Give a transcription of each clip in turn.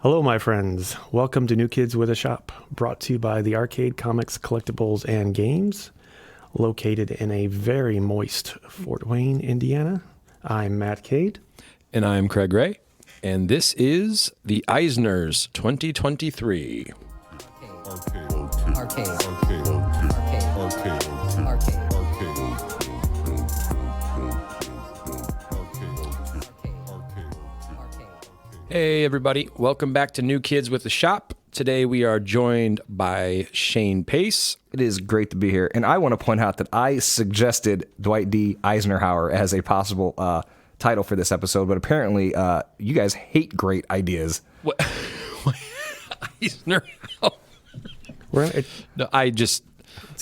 Hello, my friends. Welcome to New Kids with a Shop, brought to you by the Arcade Comics, Collectibles, and Games, located in a very moist Fort Wayne, Indiana. I'm Matt Cade. And I'm Craig Ray. And this is the Eisners 2023. Arcade. Hey, everybody. Welcome back to New Kids with the Shop. Today we are joined by Shayne Pace. It is great to be here. And I want to point out that I suggested Dwight D. Eisenhower as a possible title for this episode, but apparently you guys hate great ideas. What? Eisner? No, it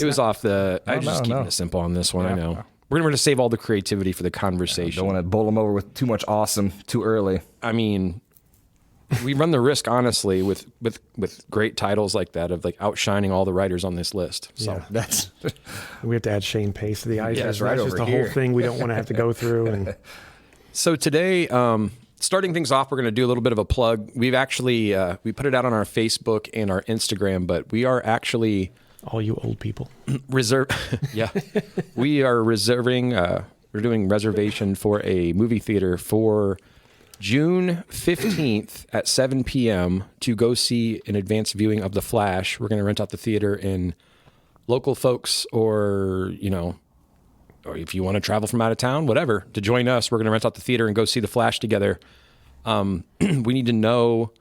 was off the... I just keeping it simple on this one, I know. We're going to save all the creativity for the conversation. Don't want to bowl them over with too much awesome too early. I mean... we run the risk, honestly, with great titles like that of like outshining all the writers on this list. So Yeah. That's We have to add Shayne Pace to the Eisners. that's right That's just over a whole here. thing we don't want to have to go through. And So today, starting things off, we're going to do a little bit of a plug. We've actually, we put it out on our Facebook and our Instagram, but we are actually all you old people. we are reserving, we're doing reservation for a movie theater for June 15th at 7 p.m. to go see an advanced viewing of The Flash. We're going to rent out the theater, and local folks or if you want to travel from out of town, whatever, to join us, we're going to rent out the theater and go see The Flash together. We need to know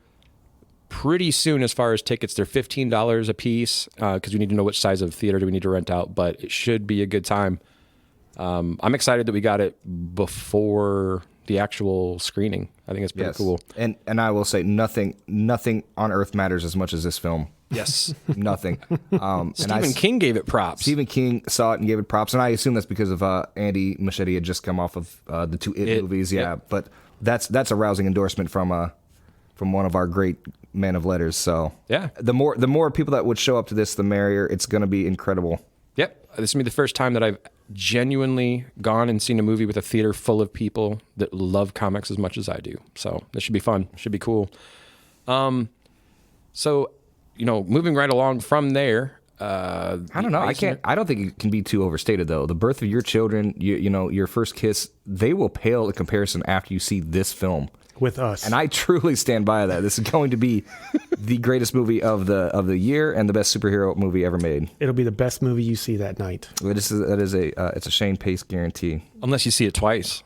pretty soon as far as tickets. They're $15 a piece because we need to know which size of theater do we need to rent out, but it should be a good time. I'm excited that we got it before the actual screening. I think it's pretty cool. And I will say nothing on earth matters as much as this film. Yes. Nothing. Stephen King gave it props. Stephen King saw it and gave it props, and I assume that's because of Andy Muschietti had just come off of the two It movies. Yeah, yep. But that's a rousing endorsement from one of our great men of letters. So Yeah. the more people that would show up to this, the merrier. It's going to be incredible. Yep. This will be the first time that I've genuinely gone and seen a movie with a theater full of people that love comics as much as I do. So this should be fun. Should be cool. So, moving right along from there. I don't know. I don't think it can be too overstated though. The birth of your children, your first kiss, they will pale in comparison after you see this film. With us. And I truly stand by that. This is going to be the greatest movie of the year and the best superhero movie ever made. It'll be the best movie you see that night. It's a Shayne Pace guarantee, Unless you see it twice.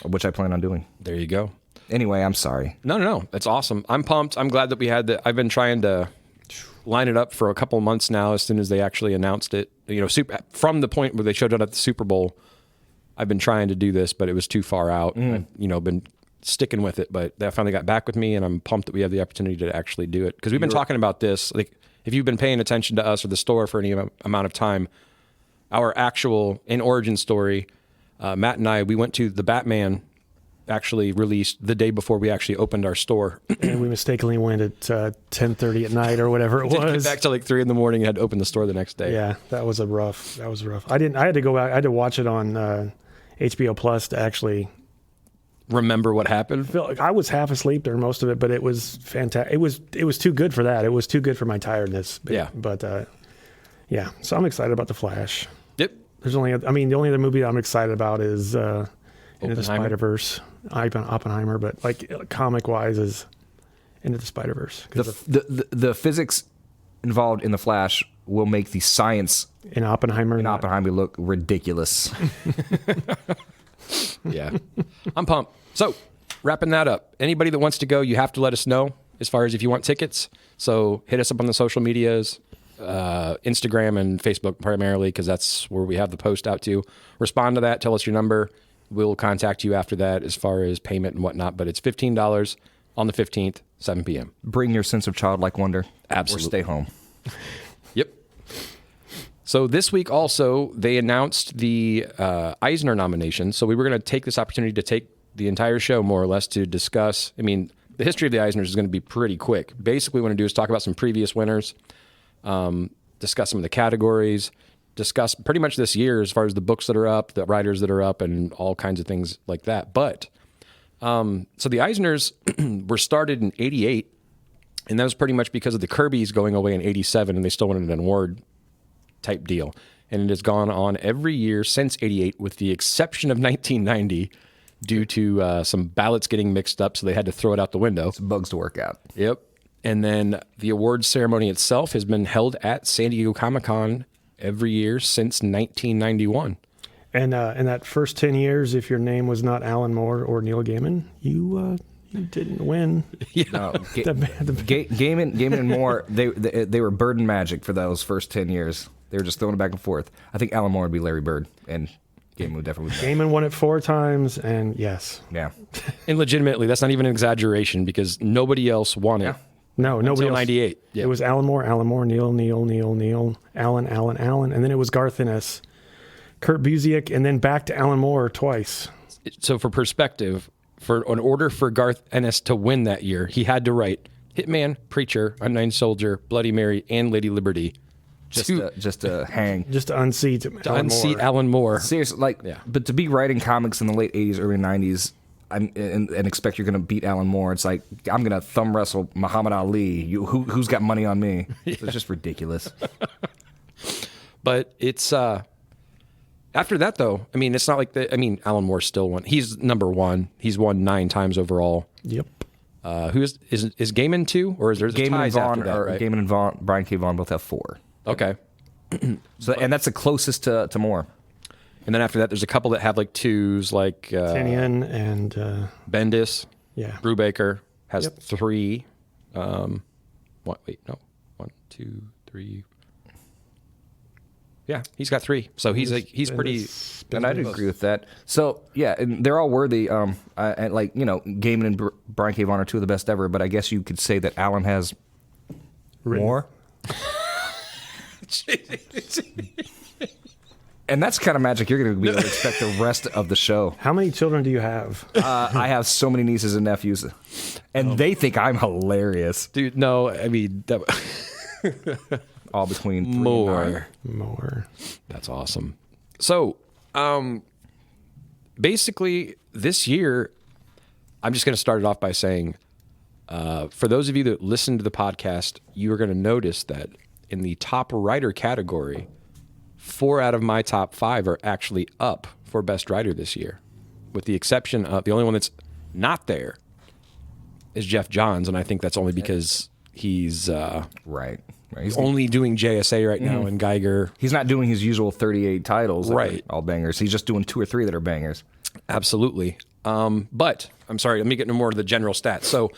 which I plan on doing. There you go. Anyway, I'm sorry. No. That's awesome. I'm pumped. I'm glad that we had I've been trying to line it up for a couple of months now as soon as they actually announced it. From the point where they showed it at the Super Bowl, I've been trying to do this, but it was too far out. I've, been sticking with it, but they finally got back with me, and I'm pumped that we have the opportunity to actually do it. Because we've been talking about this. Like, if you've been paying attention to us or the store for any amount of time, our actual origin story, Matt and I, we went to the Batman actually released the day before we actually opened our store. And we mistakenly went at 10:30 at night or whatever it Didn't was. get back till like 3 a.m. and had to open the store the next day. Yeah, that was rough. I had to go out. I had to watch it on HBO Plus to actually Remember what happened? feel like I was half asleep during most of it, but it was fantastic. It was too good for that. It was too good for my tiredness. Yeah. But yeah. So I'm excited about The Flash. Yep. The only other movie I'm excited about is Into the Oppenheimer? Spider-Verse. Oppenheimer, but like comic wise is Into the Spider-Verse. The physics involved in the Flash will make the science In Oppenheimer. in Oppenheimer look ridiculous. Yeah. I'm pumped. So, wrapping that up. Anybody that wants to go, you have to let us know as far as if you want tickets. So, hit us up on the social medias, Instagram and Facebook primarily, because that's where we have the post out to. Respond to that. Tell us your number. We'll contact you after that as far as payment and whatnot. But it's $15 on the 15th, 7 p.m. Bring your sense of childlike wonder. Absolutely. Or stay home. Yep. So this week also, they announced the Eisner nominations. So we were going to take this opportunity to take the entire show more or less to discuss. I mean, the history of the Eisners is going to be pretty quick. Basically, what we want to do is talk about some previous winners, discuss some of the categories, discuss pretty much this year as far as the books that are up, the writers that are up, and all kinds of things like that. But so the Eisners were started in 88 And that was pretty much because of the Kirby's going away in 87, and they still wanted an award type deal. And it has gone on every year since 88, with the exception of 1990, due to some ballots getting mixed up, so they had to throw it out the window. Some bugs to work out. Yep. And then the awards ceremony itself has been held at San Diego Comic-Con every year since 1991. And in that first 10 years, if your name was not Alan Moore or Neil Gaiman, you didn't win. Yeah. No, Gaiman and Moore, they were Bird and Magic for those first 10 years. They were just throwing it back and forth. I think Alan Moore would be Larry Bird, and Gaiman would definitely be. Gaiman won it 4 times, and yes. Yeah. And legitimately, that's not even an exaggeration, because nobody else won it. No, nobody Until else. 98. Yeah. It was Alan Moore, Neil, Alan, and then it was Garth Ennis, Kurt Busiek, and then back to Alan Moore twice. So for perspective, in order for Garth Ennis to win that year, he had to write Hitman, Preacher, Unnamed Soldier, Bloody Mary, and Lady Liberty. Just to hang. Just to unseat Alan Moore. Seriously, but to be writing comics in the late 80s, early 90s, and expect you're going to beat Alan Moore, it's like, I'm going to thumb wrestle Muhammad Ali. Who's got money on me? Yeah. It's just ridiculous. But it's... After that, though, I mean, it's not like Alan Moore still won. He's number one. He's won 9 times overall. Yep. Who is Gaiman 2? Or is there Gaiman ties and Vaughn, after that, right? Gaiman and Vaughn, Brian K. Vaughan both have 4. Okay. And that's the closest to Moore. And then after that, there's a couple that have like 2s, like Tinian and Bendis. Yeah. Brubaker has 3. What? Wait, no. 1, 2, 3. Yeah, he's got 3. So he's pretty. And I'd agree with that. So yeah, and they're all worthy. And Gaiman and Brian K. Vaughan are 2 of the best ever. But I guess you could say that Alan has more. And that's kind of magic you're going to be able to expect the rest of the show. How many children do you have? I have so many nieces and nephews, and they think I'm hilarious. Dude, no, I mean... All between 3 More. and 9. More. That's awesome. So, basically, this year, I'm just going to start it off by saying, for those of you that listen to the podcast, you are going to notice that in the top writer category, 4 out of my top 5 are actually up for best writer this year, with the exception of the only one that's not there is Jeff Johns, and I think that's only because he's right. He's only doing JSA right now and Geiger. He's not doing his usual 38 titles, right? All bangers. He's just doing 2 or 3 that are bangers. Absolutely. But I'm sorry. Let me get into more of the general stats. So,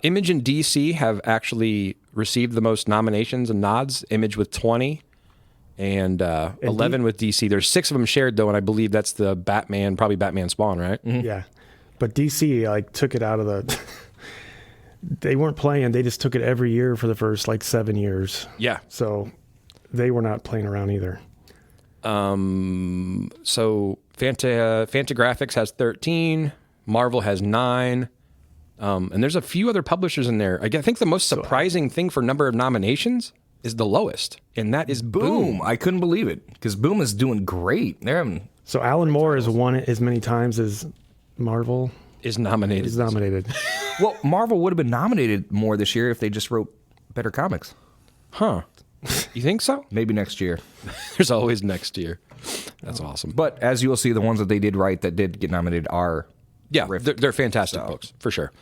Image and DC have actually received the most nominations and nods. Image with 20. And 11 with DC. There's 6 of them shared, though, and I believe that's the Batman, probably Batman Spawn, right? Mm-hmm. Yeah. But DC, took it out of the... They weren't playing. They just took it every year for the first, 7 years. Yeah. So they were not playing around either. So Fantagraphics has 13. Marvel has 9. And there's a few other publishers in there. I think the most surprising thing for number of nominations is the lowest, and that is Boom. I couldn't believe it, because Boom is doing great. They're having So Alan Moore has won it as many times as Marvel is nominated. Well, Marvel would have been nominated more this year if they just wrote better comics. Huh. You think so? Maybe next year. There's always next year. That's awesome. But as you will see, the ones that they did write that did get nominated are they're fantastic books, for sure.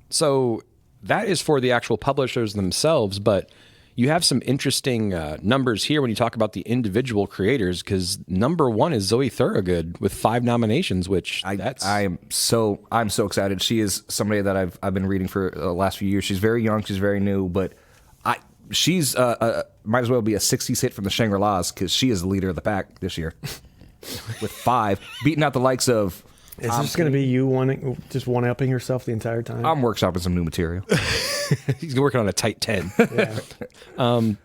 So that is for the actual publishers themselves, but you have some interesting numbers here when you talk about the individual creators, because number 1 is Zoe Thorogood with 5 nominations, which I'm so excited. She is somebody that I've been reading for the last few years. She's very young, she's very new, but she's might as well be a 60s hit from the Shangri-Las, because she is the leader of the pack this year with 5, beating out the likes of. Is this going to be you one-upping yourself the entire time? I'm workshopping some new material. He's working on a tight 10.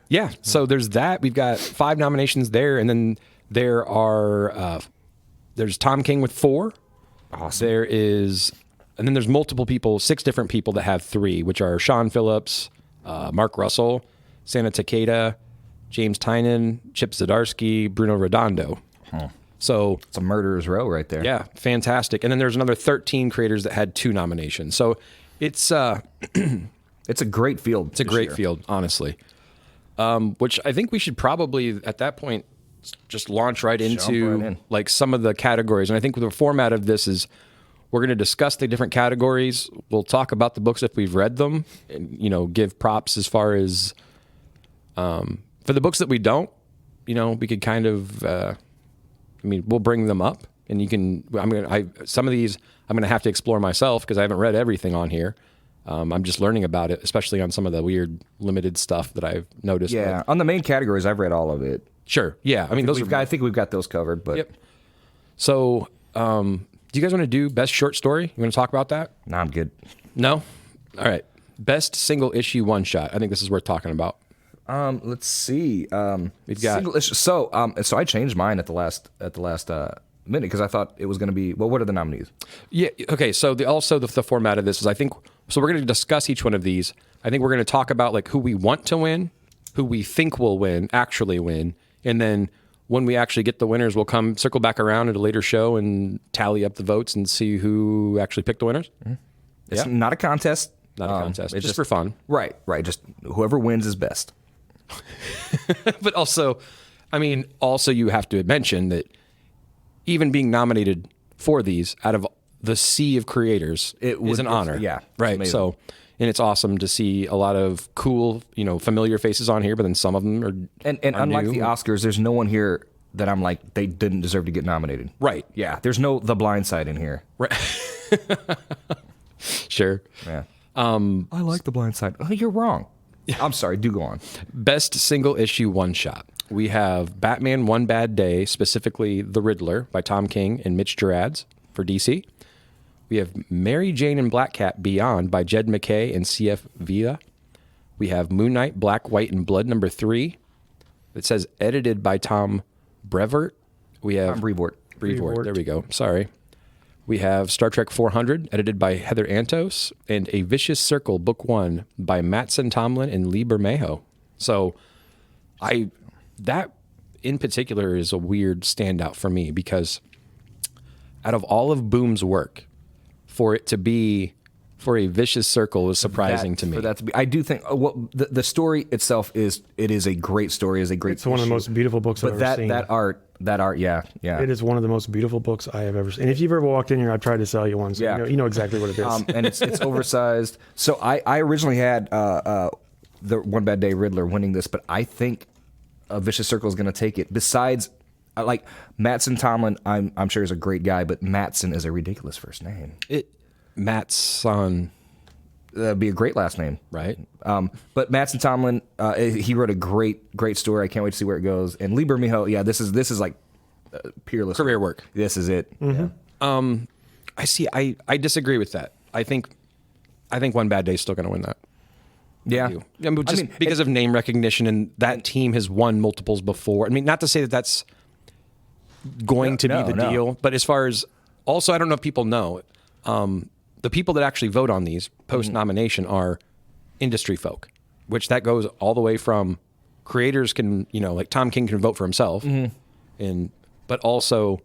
Yeah. So there's that. We've got 5 nominations there, and then there are there's Tom King with 4. Awesome. And then there's multiple people, 6 different people that have 3, which are Sean Phillips, Mark Russell, Santa Takeda, James Tynan, Chip Zdarsky, Bruno Redondo. Huh. So it's a murderer's row right there. Yeah, fantastic. And then there's another 13 creators that had 2 nominations. So It's It's a great field. It's a great field, honestly. Which I think we should probably, at that point, just launch right into like some of the categories. And I think the format of this is we're going to discuss the different categories. We'll talk about the books if we've read them, and give props as far as for the books that we don't. We could kind of, we'll bring them up, and you can. Some of these I'm going to have to explore myself because I haven't read everything on here. I'm just learning about it, especially on some of the weird limited stuff that I've noticed. Yeah, on the main categories, I've read all of it. Sure. Yeah. I think we've got those covered. But yep. So, do you guys want to do best short story? You want to talk about that? No, I'm good. No. All right. Best single issue one shot. I think this is worth talking about. Let's see. We've got single issue. So I changed mine at the last minute because I thought it was going to be. Well, what are the nominees? Yeah. Okay. So the format of this is so we're going to discuss each one of these. I think we're going to talk about like who we want to win, who we think will actually win, and then when we actually get the winners, we'll circle back around at a later show and tally up the votes and see who actually picked the winners. Mm-hmm. It's not a contest. Not a contest. It's just for fun. Right. Just whoever wins is best. But also you have to mention that even being nominated for these out of the sea of creators is an honor. Yeah. Right. So, and it's awesome to see a lot of cool, familiar faces on here, but then some of them are. And unlike the Oscars, there's no one here that I'm like, they didn't deserve to get nominated. Right. Yeah. There's no The Blind Side in here. Right. Sure. Yeah. I like The Blind Side. Oh, you're wrong. I'm sorry. Do go on. Best single issue one shot. We have Batman One Bad Day, specifically The Riddler by Tom King and Mitch Gerads for DC. We have Mary Jane and Black Cat Beyond by Jed McKay and CF Villa. We have Moon Knight Black, White, and Blood #3. It says edited by Tom Brevoort. We have Brevoort. There we go. Sorry. We have Star Trek 400, edited by Heather Antos, and A Vicious Circle, Book 1, by Mattson Tomlin and Lee Bermejo. So, that in particular is a weird standout for me because out of all of Boom's work, for it to be for A Vicious Circle was surprising to me. For that to be, I do think the story itself is a great story, is a great. It's one of the most beautiful books I've ever seen. That art, yeah. It is one of the most beautiful books I have ever seen. And if you've ever walked in here, I've tried to sell you one, so you know exactly what it is. And it's oversized. So I originally had the One Bad Day Riddler winning this, but I think A Vicious Circle is going to take it. Besides, like Mattson Tomlin, I'm sure is a great guy, but Mattson is a ridiculous first name. Mattson. That'd be a great last name, right? But Mattson Tomlin, he wrote a great story. I can't wait to see where it goes. And Lee Bermejo, this is like peerless career work. This is it. Mm-hmm. Yeah. I see. I disagree with that. I think One Bad Day is still going to win that. Yeah, because of name recognition, and that team has won multiples before. I mean, not to say that that's going to be the deal, but as far as also, I don't know if people know. The people that actually vote on these post-nomination are industry folk, which that goes all the way from creators can, like Tom King can vote for himself, but also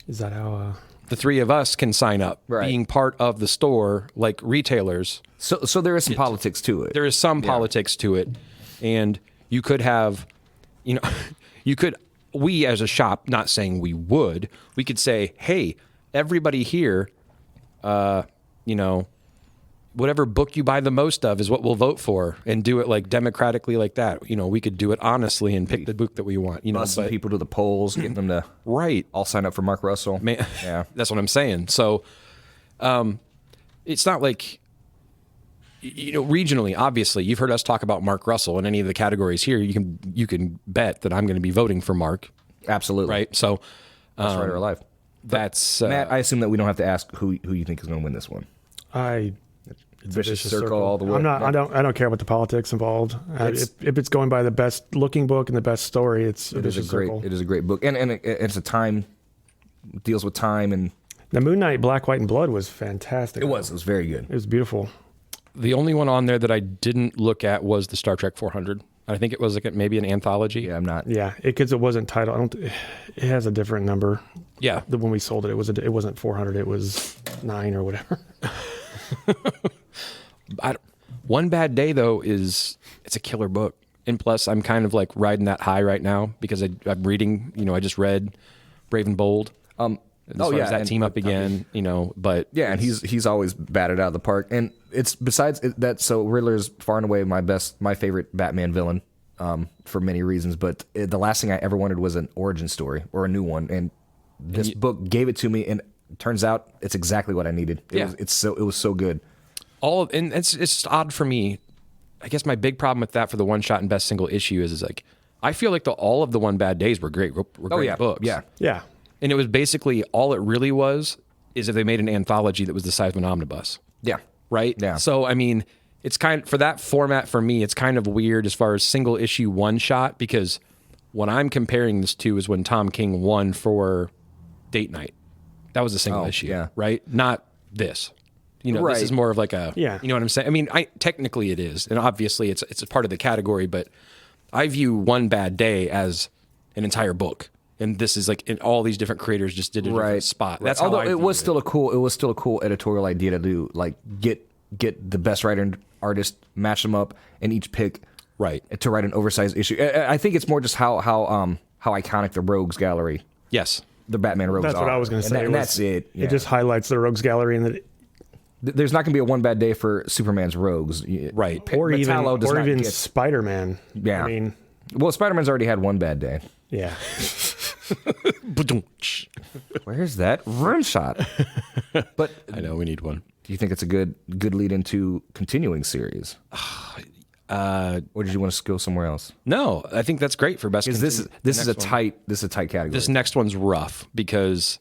is that how the three of us can sign up, being part of the store, like retailers. So there is some politics to it. There is some politics to it, and you could have, we as a shop, not saying we could say, hey, everybody here. Whatever book you buy the most of is what we'll vote for, and do it like democratically like that. We could do it honestly and pick the book that we want. Busting people to the polls, getting them to all sign up for Mark Russell. Yeah, that's what I'm saying. So, it's not like regionally. Obviously, you've heard us talk about Mark Russell in any of the categories here. You can bet that I'm going to be voting for Mark. Absolutely, right. So, that's right or life. That's Matt. I assume that we don't have to ask who you think is going to win this one. It's Vicious Circle all the way. I don't care about the politics involved. If it's going by the best looking book and the best story, it is a great book, and it's a time deals with time, and the Moon Knight Black, White, and Blood was fantastic. It was very good. It was beautiful. The only one on there that I didn't look at was the Star Trek 400. I think it was like maybe an anthology. Yeah, I'm not. Yeah, because it wasn't titled. It has a different number. Yeah, when we sold it, it wasn't 400. It was 9 or whatever. One Bad Day though it's a killer book, and plus I'm kind of like riding that high right now because I'm reading. I just read Brave and Bold. As far as that team up again, but Yeah, and he's always batted out of the park. And it's besides that, so Riddler's far and away my favorite Batman villain, for many reasons. But the last thing I ever wanted was an origin story or a new one, and this book gave it to me. And it turns out it's exactly what I needed. It was so good. And it's just odd for me. I guess my big problem with that for the one shot and best single issue is like I feel like all of the One Bad Days were great books. Yeah. And it was basically all it really was is if they made an anthology that was the size of an omnibus. Yeah. Right? Yeah. So, I mean, it's kind of, for that format for me, it's kind of weird as far as single issue one shot, because what I'm comparing this to is when Tom King won for Date Night. That was a single issue, yeah. right? Not this. Right. This is more of like a, Yeah. you know what I'm saying? I mean, technically it is, and obviously it's a part of the category, but I view One Bad Day as an entire book. And this is like, and all these different creators just did a different spot. That's Although how it was still a cool editorial idea to do, like get the best writer and artist, match them up, and each pick right to write an oversized issue. I think it's more just how iconic the Rogues Gallery, yes, the Batman Rogues. That's what I was going to say. And that's it. Yeah. It just highlights the Rogues Gallery, and There's not going to be a One Bad Day for Superman's Rogues, right? or even get... Spider-Man. Yeah. I mean, well, Spider-Man's already had One Bad Day. yeah. Where's that rim shot? But I know we need one. do you think it's a good lead into continuing series? Or did you want to go somewhere else? No, I think that's great for best. Because this is a tight category. This next one's rough because,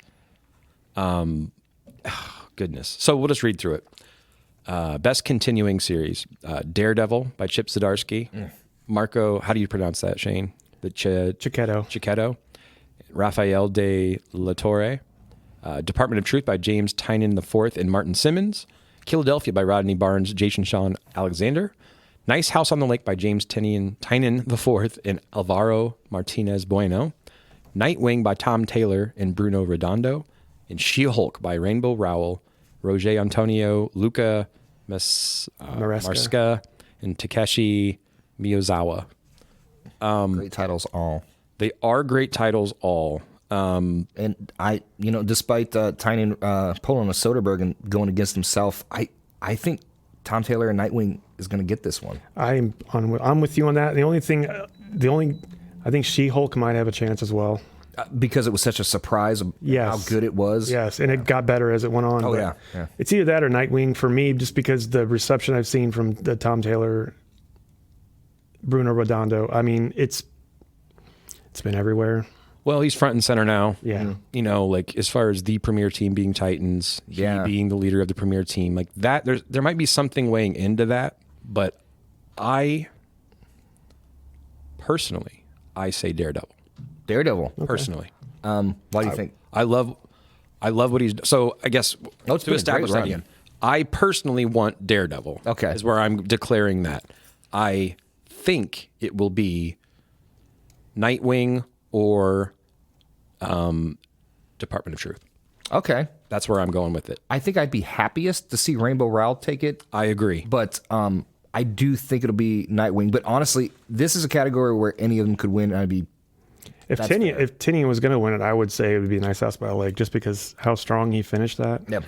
goodness. So we'll just read through it. Best continuing series: Daredevil by Chip Zdarsky, Marco. How do you pronounce that, Shane? Cicchetto. Rafael de la Torre. Department of Truth by James Tynion IV and Martin Simmons. Philadelphia by Rodney Barnes, Jason Sean Alexander. Nice House on the Lake by James Tynion IV and Alvaro Martinez Bueno. Nightwing by Tom Taylor and Bruno Redondo. And She-Hulk by Rainbow Rowell, Roger Antonio, Luca Maresca, and Takeshi Miyazawa. Great titles all. They are great titles all. And I, despite Tynion pulling a Soderbergh and going against himself, I think Tom Taylor and Nightwing is going to get this one. I'm with you on that. I think She-Hulk might have a chance as well. Because it was such a surprise of how good it was. Yes, and it got better as it went on. Oh, but yeah. It's either that or Nightwing for me, just because the reception I've seen from the Tom Taylor, Bruno Redondo, I mean, it's been everywhere. Well, he's front and center now. Yeah. Like as far as the premier team being Titans, he being the leader of the premier team, like that, there might be something weighing into that, but I say Daredevil. Okay. Personally. Why do you think? I love what he's. So I guess it's to been a establish great that run. again, I personally want Daredevil. Okay, is where I'm declaring that. I think it will be Nightwing or Department of Truth. Okay, that's where I'm going with it. I think I'd be happiest to see Rainbow Rowell take it. I agree, but I do think it'll be Nightwing. But honestly, this is a category where any of them could win. And I'd be. If Tynion was going to win it, I would say it would be Nice House by the Lake, just because how strong he finished that. Yep.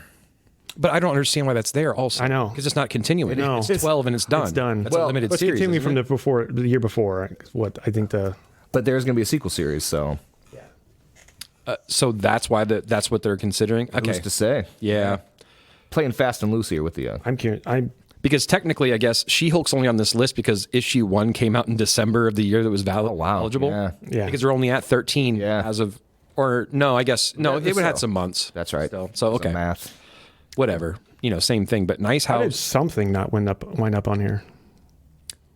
But I don't understand why that's there. Also, I know, because it's not continuing. No. It's 12 and it's done. It's done. That's a limited series. Continue from the year before. What I think But there's going to be a sequel series, so. So that's why that's what they're considering. Okay. Who's to say? Yeah. Playing fast and loose here with the. I'm curious. Because technically, I guess She-Hulk's only on this list because issue 1 came out in December of the year that was eligible. Yeah. Because they're only at 13 as of, or no, I guess no, it would have had some months. That's right. Still. So okay, math, whatever. Same thing. But Nice House. How did something not wind up on here?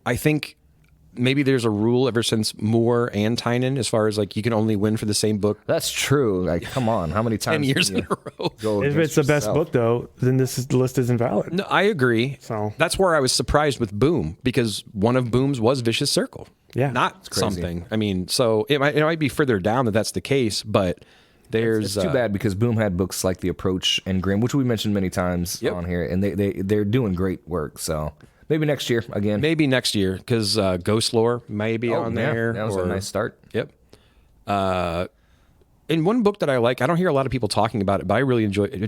I think maybe there's a rule ever since Moore and Tynion, as far as like you can only win for the same book. That's true. Like, come on, how many times? 10 years in a row. If it's the best book, though, then the list is invalid. No, I agree. So that's where I was surprised with Boom, because one of Boom's was Vicious Circle. Yeah, not something. I mean, so it might be further down that's the case, but there's it's too bad because Boom had books like The Approach and Grimm, which we mentioned many times on here, and they're doing great work. So. Maybe next year again. Maybe next year, because Ghost Lore may be on there. That was a nice start. Yep. In one book that I like, I don't hear a lot of people talking about it, but I really enjoy it.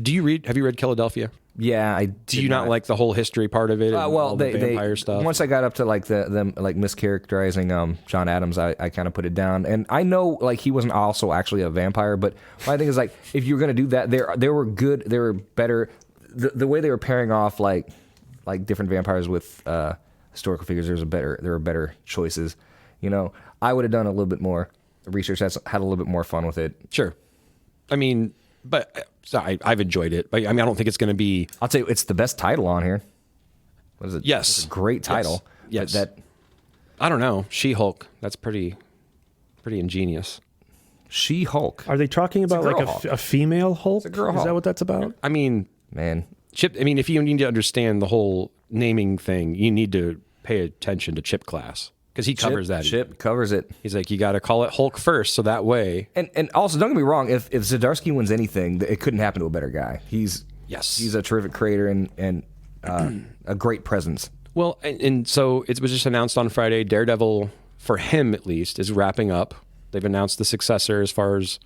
Have you read Philadelphia? Yeah, I Do you not like the whole history part of it? And well, all the vampire stuff. Once I got up to like them like mischaracterizing John Adams, I kind of put it down. And I know like he wasn't also actually a vampire, but my thing is like if you're gonna do that, there were good, there were better. The way they were pairing off like different vampires with historical figures, there were better choices. You know, I would have done a little bit more research. Had a little bit more fun with it. Sure. I mean, but I've enjoyed it. But I mean, I don't think it's going to be. I'll tell you, it's the best title on here. What is it? Yes. It's a great title. Yes. That I don't know. She-Hulk. That's pretty ingenious. She-Hulk. Are they talking about girl like Hulk. a female Hulk? a girl Is that Hulk. what that's about? I mean, Man, Chip. I mean, if you need to understand the whole naming thing, you need to pay attention to Chip Class because he covers that. Chip covers it. He's like, you got to call it Hulk first, so that way. And also, don't get me wrong. If Zdarsky wins anything, it couldn't happen to a better guy. He's a terrific creator and a great presence. Well, and so it was just announced on Friday. Daredevil, for him at least, is wrapping up. They've announced the successor as far as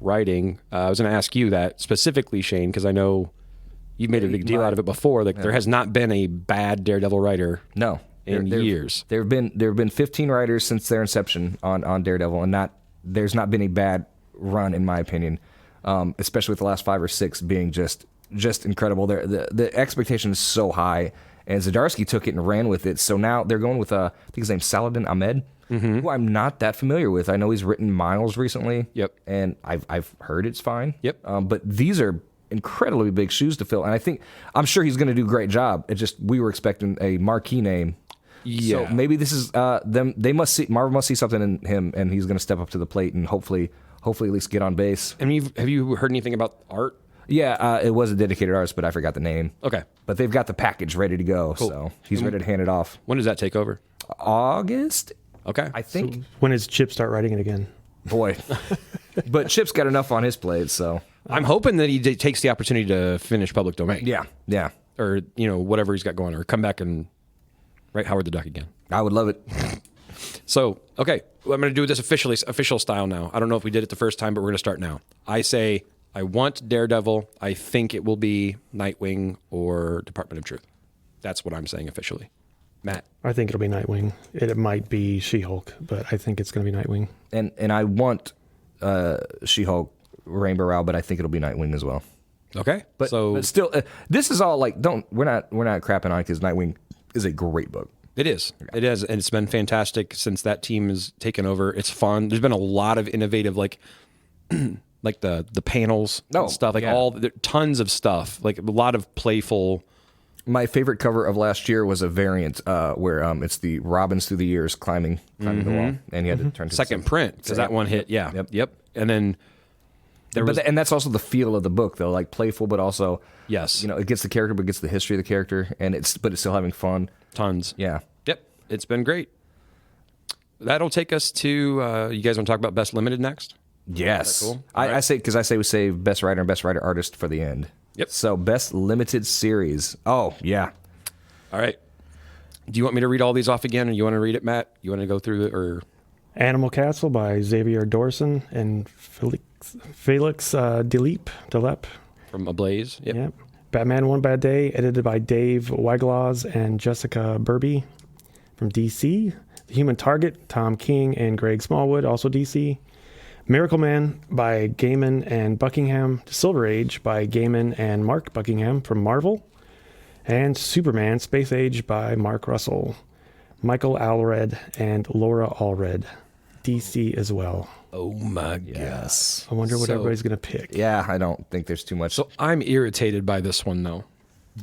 writing. I was going to ask you that specifically, Shayne, because I know you've made a big deal out of it before. Like there has not been a bad Daredevil writer. No. In years. There have been 15 writers since their inception on Daredevil, and there's not been a bad run in my opinion. Especially with the last 5 or 6 being just incredible. The expectation is so high, and Zdarsky took it and ran with it. So now they're going with I think his name's Saladin Ahmed, who I'm not that familiar with. I know he's written Miles recently. Yep. And I've heard it's fine. Yep. But these are incredibly big shoes to fill, and I'm sure he's going to do a great job. It just we were expecting a marquee name. Yeah. So maybe this is them. Marvel must see something in him, and he's going to step up to the plate and hopefully at least get on base. And have you heard anything about art? Yeah, it was a dedicated artist, but I forgot the name. Okay. But they've got the package ready to go, so he's ready to hand it off. When does that take over? August, Okay. I think. When does Chip start writing it again? Boy, but Chip's got enough on his plate, so I'm hoping that he takes the opportunity to finish public domain. yeah, Or, whatever he's got going, or come back and write Howard the Duck again. I would love it. So, okay, I'm going to do this official style now. I don't know if we did it the first time, but we're going to start now. I say I want Daredevil. I think it will be Nightwing or Department of Truth. That's what I'm saying officially. Matt? I think it'll be Nightwing. It might be She-Hulk, but I think it's going to be Nightwing. And I want She-Hulk, Rainbow Rowell, but I think it'll be Nightwing as well. Okay. But still, this is all like we're not crapping on it because Nightwing is a great book. It is. It is, and it's been fantastic since that team has taken over. It's fun. There's been a lot of innovative, like the panels and stuff, tons of stuff, like a lot of playful. My favorite cover of last year was a variant where it's the Robins through the years climbing the wall, and you had to turn to Second print because that one hit. Yeah. Yep. And then and that's also the feel of the book, though, like playful, but also yes, it gets the character, but gets the history of the character, and it's still having fun. Tons. Yeah. Yep. It's been great. That'll take us to. You guys want to talk about Best Limited next? Yes. Cool. I say we save Best Writer and Best Writer Artist for the end. Yep. So Best Limited Series. Oh yeah. All right. Do you want me to read all these off again, or you want to read it, Matt? You want to go through it, or Animal Castle by Xavier Dorson and Felix Delep. from Ablaze? Yep. Batman One Bad Day, edited by Dave Weiglaws and Jessica Burby from DC. The Human Target, Tom King and Greg Smallwood, also DC. Miracle Man by Gaiman and Buckingham. Silver Age by Gaiman and Mark Buckingham from Marvel. And Superman Space Age by Mark Russell. Michael Allred and Laura Allred, DC as well. Oh my Yes. I wonder what So- everybody's going to pick. Yeah, I don't think there's too much. So I'm irritated by this one though,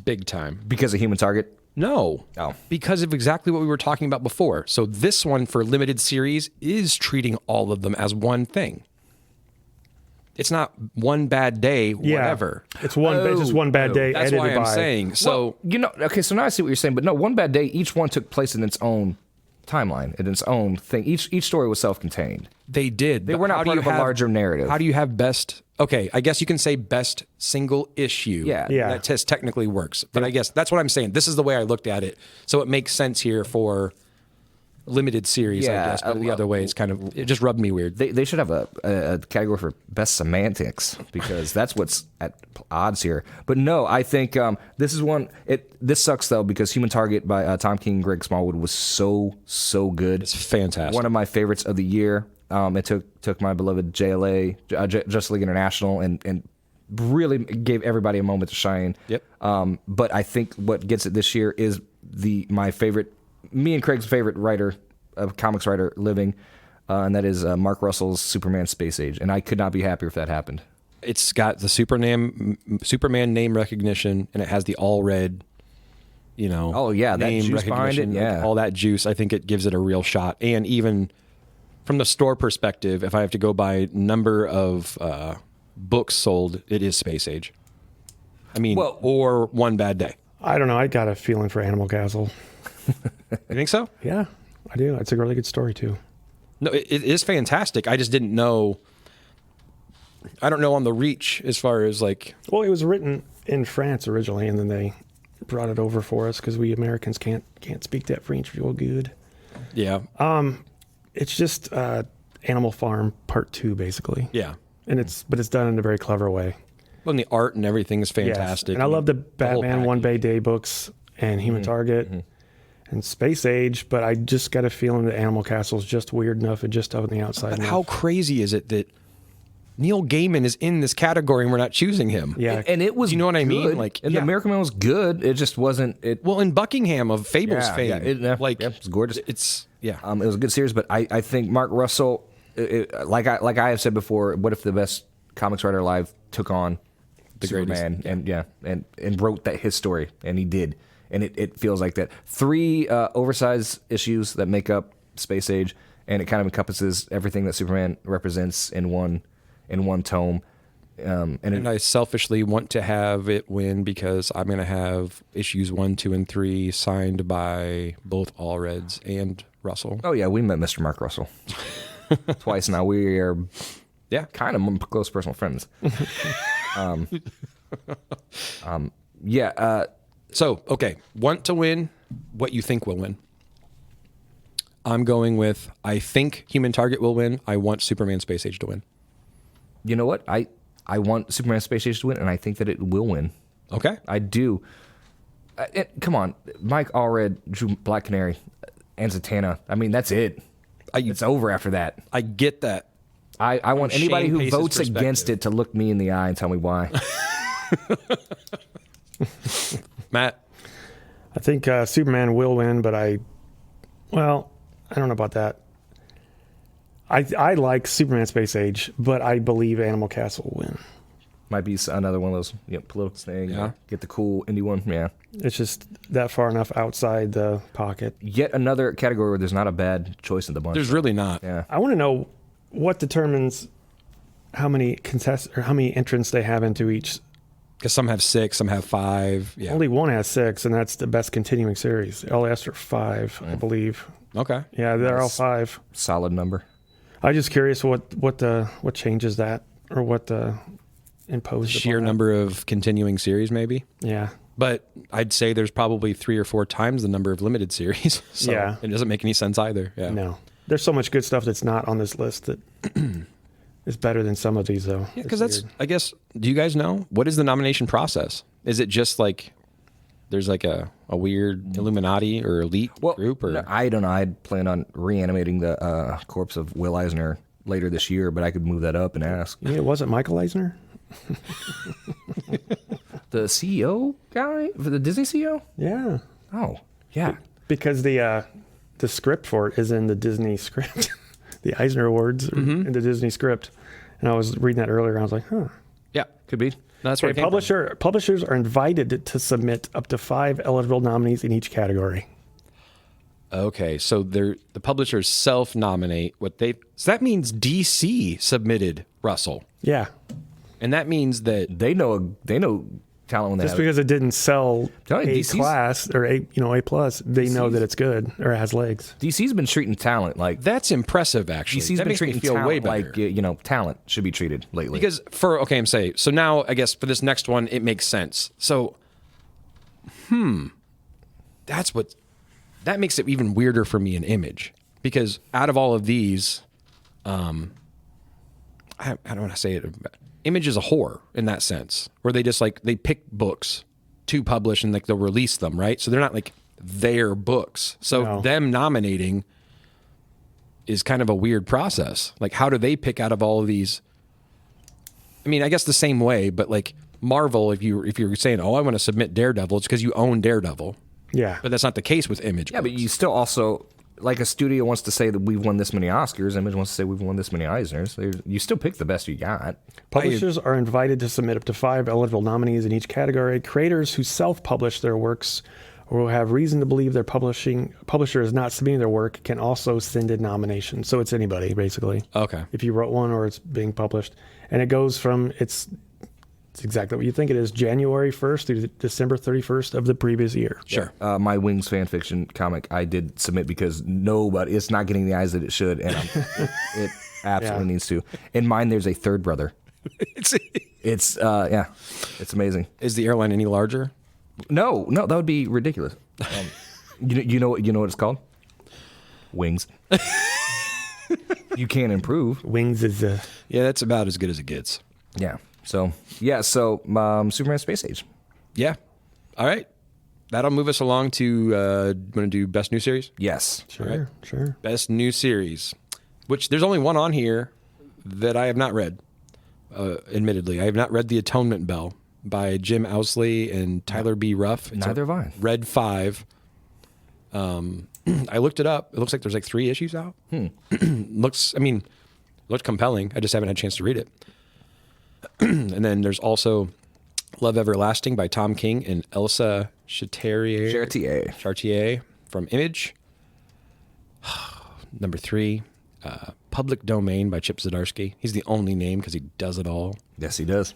big time. Because of Human Target. No. Oh. Because of exactly what we were talking about before. So this one for limited series is treating all of them as one thing. It's not one bad day, whatever. It's just one bad day. That's edited why I'm by, saying. So Okay, so now I see what you're saying, but no, One Bad Day, each one took place in its own timeline, in its own thing. Each story was self-contained. they did. They but were not how do part you of a have- larger narrative. How do you have best? Okay, I guess you can say best single issue. Yeah. Yeah. That test technically works. But I guess that's what I'm saying. This is the way I looked at it. So it makes sense here for limited series, I Yeah, guess. But the other way, it just rubbed me weird. They should have a category for best semantics because that's what's at odds here. But no, I think this is one. This sucks though because Human Target by Tom King and Greg Smallwood was so good. It's fantastic. One of my favorites of the year. It took my beloved JLA, Justice League International, and really gave everybody a moment to shine. Yep. But I think what gets it this year is me and Craig's favorite writer, comics writer living, and that is Mark Russell's Superman Space Age. And I could not be happier if that happened. It's got the Superman name recognition, and it has the all red, Oh, yeah, that name juice behind it, recognition, yeah. all that juice. I think it gives it a real shot. And even from the store perspective, if I have to go by number of books sold, it is Space Age. I mean, or One Bad Day. I don't know. I got a feeling for Animal Castle. You think so? Yeah, I do. It's a really good story too. No, it is fantastic. I just didn't know. I don't know on the reach as far as like. Well, it was written in France originally, and then they brought it over for us because we Americans can't speak that French real good. Yeah. It's just Animal Farm Part 2, basically. Yeah. And it's done in a very clever way. Well, and the art and everything is Yes. fantastic. And I love the whole Batman One package. Bay Day books and Human Target and Space Age, but I just got a feeling that Animal Castle is just weird enough and just on the outside But enough. how crazy is it that Neil Gaiman is in this category and we're not choosing him? Yeah. And it was You know what I mean? good. Like, and yeah. the Miracle Man was good. It just wasn't. It Well, in Buckingham of Fables Yeah, fame, yeah, like it's gorgeous. It's yeah. It was a good series, but I think Mark Russell, like I have said before, what if the best comics writer alive took on The Superman greatest, and wrote his story, and he did, and it feels like that. 3 oversized issues that make up Space Age, and it kind of encompasses everything that Superman represents in one tome. And I selfishly want to have it win because I'm going to have issues 1, 2, and 3 signed by both Allreds and Russell. Oh yeah, we met Mr. Mark Russell twice now. We are Yeah. kind of close personal friends. Yeah. So, okay, want to win, what you think will win. I'm going with, I think Human Target will win. I want Superman Space Age to win. You know what? I want Superman Space Age to win, and I think that it will win. Okay. I do. Come on. Mike Allred drew Black Canary and Zatanna. I mean, that's it. It's over after that. I get that. I want anybody Shayne who Pace's votes against perspective. it to look me in the eye and tell me why. Matt, I think Superman will win, but I don't know about that. I like Superman Space Age, but I believe Animal Castle will win. Might be another one of those political things. Yeah. Get the cool indie one. Yeah. It's just that far enough outside the pocket. Yet another category where there's not a bad choice in the bunch. there's really not. Yeah. I want to know what determines how many how many entrants they have into each. Because some have 6, some have 5. Yeah. Only one has 6, and that's the best continuing series. All the rest are 5, I believe. Okay. Yeah, they're all 5. Solid number. I'm just curious what changes that or what imposed Sheer upon that. number of continuing series, maybe. Yeah. But I'd say there's probably 3 or 4 times the number of limited series. So Yeah. it doesn't make any sense either. Yeah. No. There's so much good stuff that's not on this list that is better than some of these, though. Yeah, It's because that's, weird. I guess, do you guys know? What is the nomination process? Is it just like there's like a weird Illuminati or elite group? Or no, I don't know. I'd plan on reanimating the corpse of Will Eisner later this year, but I could move that up and ask. Yeah, it wasn't Michael Eisner? The CEO guy? For the Disney CEO? Yeah. Oh, yeah. Because the script for it is in the Disney script. The Eisner Awards are in the Disney script. And I was reading that earlier, and I was like, huh. yeah, Could be. no, that's where it Okay, came from. publishers are invited to submit up to 5 eligible nominees in each category. Okay, so the publishers self-nominate what they. So that means DC submitted Russell, Yeah. and that means that They know talent when they Just have it. because it didn't sell Tell you, A DC's class or A plus, they know DC's that it's good or has legs. DC's been treating talent like That's impressive, actually. DC's That been makes me treating feel talent way better. like talent should be treated lately. Because I'm saying, so now I guess for this next one, it makes sense. So, that makes it even weirder for me in Image. Because out of all of these, I don't want to say it. Image is a whore in that sense, where they just they pick books to publish and they'll release them, right? So they're not their books. So No. them nominating is kind of a weird process. How do they pick out of all of these? I mean, I guess the same way, but Marvel, if you're saying, oh, I want to submit Daredevil, it's because you own Daredevil. Yeah. But that's not the case with Image. yeah, but you still also a studio wants to say that we've won this many Oscars. Image wants to say we've won this many Eisners. You still pick the best you got. Publishers are invited to submit up to 5 eligible nominees in each category. Creators who self-publish their works or who have reason to believe their publisher is not submitting their work can also send in nominations. So it's anybody, basically. Okay. If you wrote one or it's being published. And it goes from, it's exactly what you think it is, January 1st through December 31st of the previous year. Sure. My Wings fan fiction comic I did submit because it's not getting the eyes that it should, and it absolutely needs to. In mine, there's a third brother. It's amazing. Is the airline any larger? No, that would be ridiculous. You know what it's called? Wings. You can't improve. Wings is Yeah, that's about as good as it gets. Yeah. So Superman Space Age. Yeah. All right. That'll move us along to want to do Best New Series? Yes. sure. Best New Series, which there's only one on here that I have not read, admittedly. I have not read The Atonement Bell by Jim Owsley and Tyler B. Ruff. It's Neither have I. Red 5. I looked it up. It looks like there's 3 issues out. Looks compelling. I just haven't had a chance to read it. And then there's also Love Everlasting by Tom King and Elsa Chartier from Image. Number 3, Public Domain by Chip Zdarsky. He's the only name because he does it all. Yes, he does.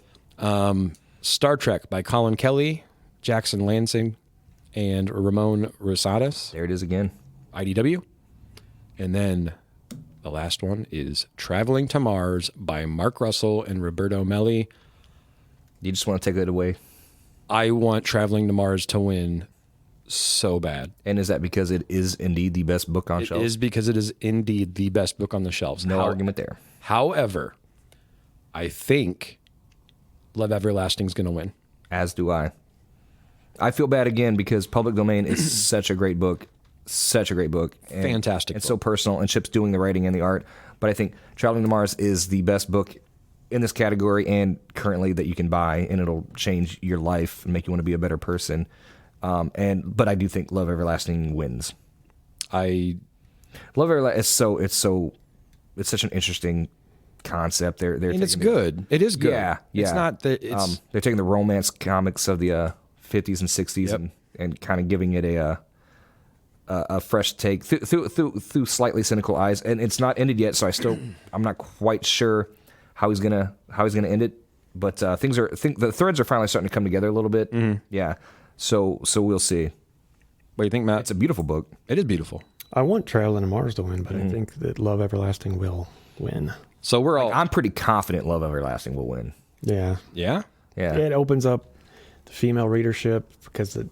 Star Trek by Colin Kelly, Jackson Lansing, and Ramon Rosales, There it is again. IDW. And then the last one is Traveling to Mars by Mark Russell and Roberto Melli. You just want to take it away. I want Traveling to Mars to win so bad. And is that because it is indeed the best book on It shelves? is because it is indeed the best book on the shelves. No argument there. However, I think Love Everlasting is going to win. As do I. I feel bad again because Public Domain is such a great book. Such a great book. And Fantastic It's book. so personal, and Chip's doing the writing and the art. But I think Traveling to Mars is the best book in this category and currently that you can buy, and it'll change your life and make you want to be a better person. But I do think Love Everlasting wins. I Love Everlasting it's such an interesting concept. They're mean, it's taking good. It is good. Yeah. It's not that it's they're taking the romance comics of the 50s and 60s and kind of giving it a fresh take through slightly cynical eyes. And it's not ended yet, so I'm not quite sure how he's gonna end it. But the threads are finally starting to come together a little bit. Mm-hmm. Yeah. So we'll see. What do you think, Matt? It's a beautiful book. It is beautiful. I want Traveling to Mars to win, but I think that Love Everlasting will win. So we're all I'm pretty confident Love Everlasting will win. Yeah. yeah. Yeah. It opens up the female readership because the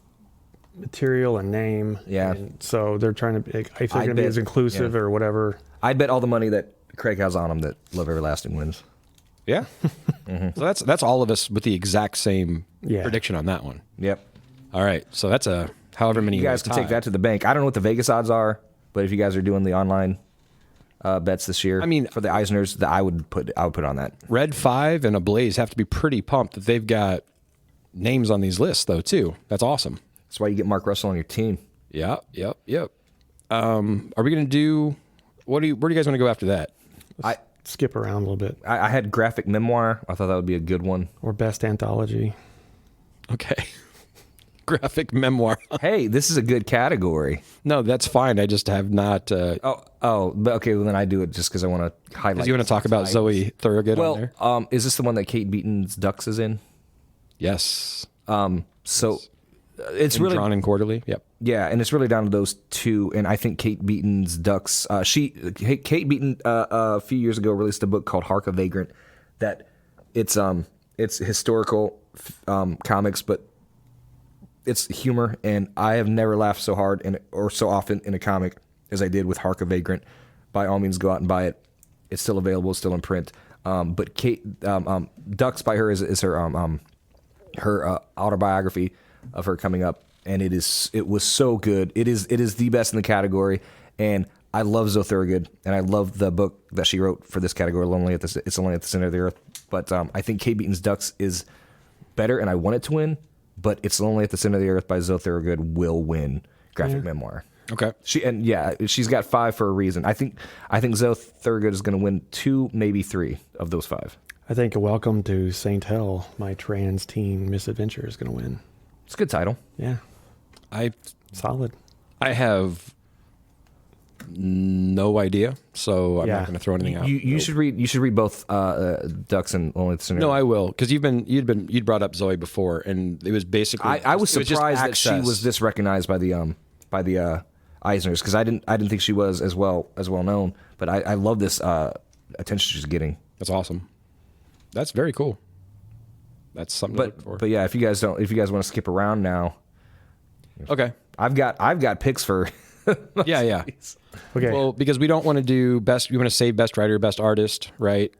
material and name. Yeah. And so they're trying to, I think they're I going to be bet- as inclusive yeah. or whatever. I'd bet all the money that Craig has on him that Love Everlasting wins. Yeah. So that's all of us with the exact same Yeah. prediction on that one. Yep. All right. So that's a however many You guys can take tie. that to the bank. I don't know what the Vegas odds are, but if you guys are doing the online bets this year, I mean, for the Eisners, I would put on that. Red 5 and Ablaze have to be pretty pumped that they've got names on these lists though too. That's awesome. That's why you get Mark Russell on your team. Yep. Are we going to do where do you guys want to go after that? Skip around a little bit. I had graphic memoir. I thought that would be a good one. Or best anthology. Okay. Graphic memoir. Hey, this is a good category. No, that's fine. I just have not. But okay. Well, then I do it just because I want to highlight. You want to talk about Zoe Thorogood on Well, there? is this the one that Kate Beaton's Ducks is in? Yes. So it's really drawn in quarterly. Yep. Yeah, and it's really down to those two. And I think Kate Beaton's Ducks. Kate Beaton a few years ago released a book called Hark a Vagrant. That it's historical comics, but it's humor. And I have never laughed so hard or so often in a comic as I did with Hark a Vagrant. By all means, go out and buy it. It's still available, it's still in print. But Kate Ducks by her is her her autobiography of her coming up, and it was so good. It is the best in the category, and I love Zoe Thorogood, and I love the book that she wrote for this category. It's only at the center of the earth, but I think Kate Beaton's Ducks is better, and I want it to win. But It's Lonely at the Center of the Earth by Zoe Thorogood will win graphic memoir. Okay. She's got 5 for a reason. I think Zoe Thorogood is going to win 2, maybe 3 of those 5. I think Welcome to St. Hell, my trans teen misadventure, is going to win. It's a good title. Yeah. Solid. I have no idea, so I'm not going to throw anything out. You should read both Ducks and Lonely at the Center. No, I will, because you'd brought up Zoe before, and it was basically I was surprised that she access. was this recognized by the Eisners, because I didn't think she was as well known, but I love this attention she's getting. That's awesome. That's very cool. That's something to look for. But yeah, if you guys want to skip around now, okay, I've got picks for yeah. Okay. Well, because we don't want to do best, we want to save best writer, best artist, right?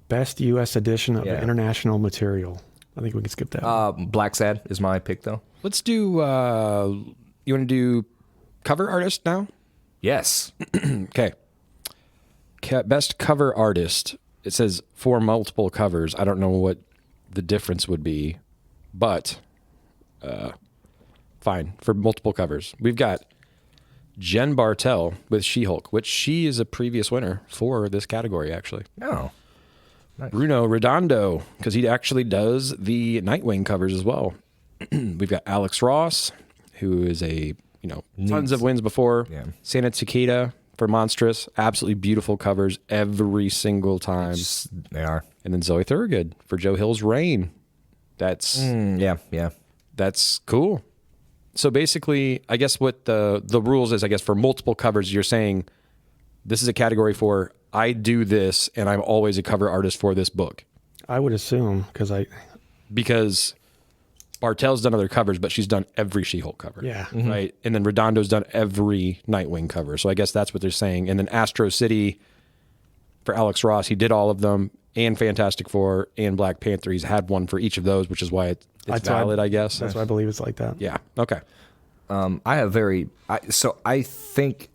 Best U.S. edition of international material. I think we can skip that. Black Sad is my pick, though. Let's do. You want to do cover artist now? Yes. Okay. Best cover artist. It says 4 multiple covers. I don't know what the difference would be, but fine for multiple covers. We've got Jen Bartel with She-Hulk, which she is a previous winner for this category, actually. Oh. Nice. Bruno Redondo, because he actually does the Nightwing covers as well. We've got Alex Ross, who is tons of wins before. Yeah. Santa Takeda for Monstrous. Absolutely beautiful covers every single time. They are. And then Zoe Thorogood for Joe Hill's Rain. That's yeah. That's cool. So basically, I guess what the rules is, I guess for multiple covers, you're saying this is a category for I do this and I'm always a cover artist for this book. I would assume because Bartel's done other covers, but she's done every She-Hulk cover. Yeah. Mm-hmm. Right. And then Redondo's done every Nightwing cover. So I guess that's what they're saying. And then Astro City for Alex Ross, he did all of them, and Fantastic Four and Black Panther. He's had one for each of those, which is why it's valid, I guess. That's why I believe it's like that. Yeah. Okay. I think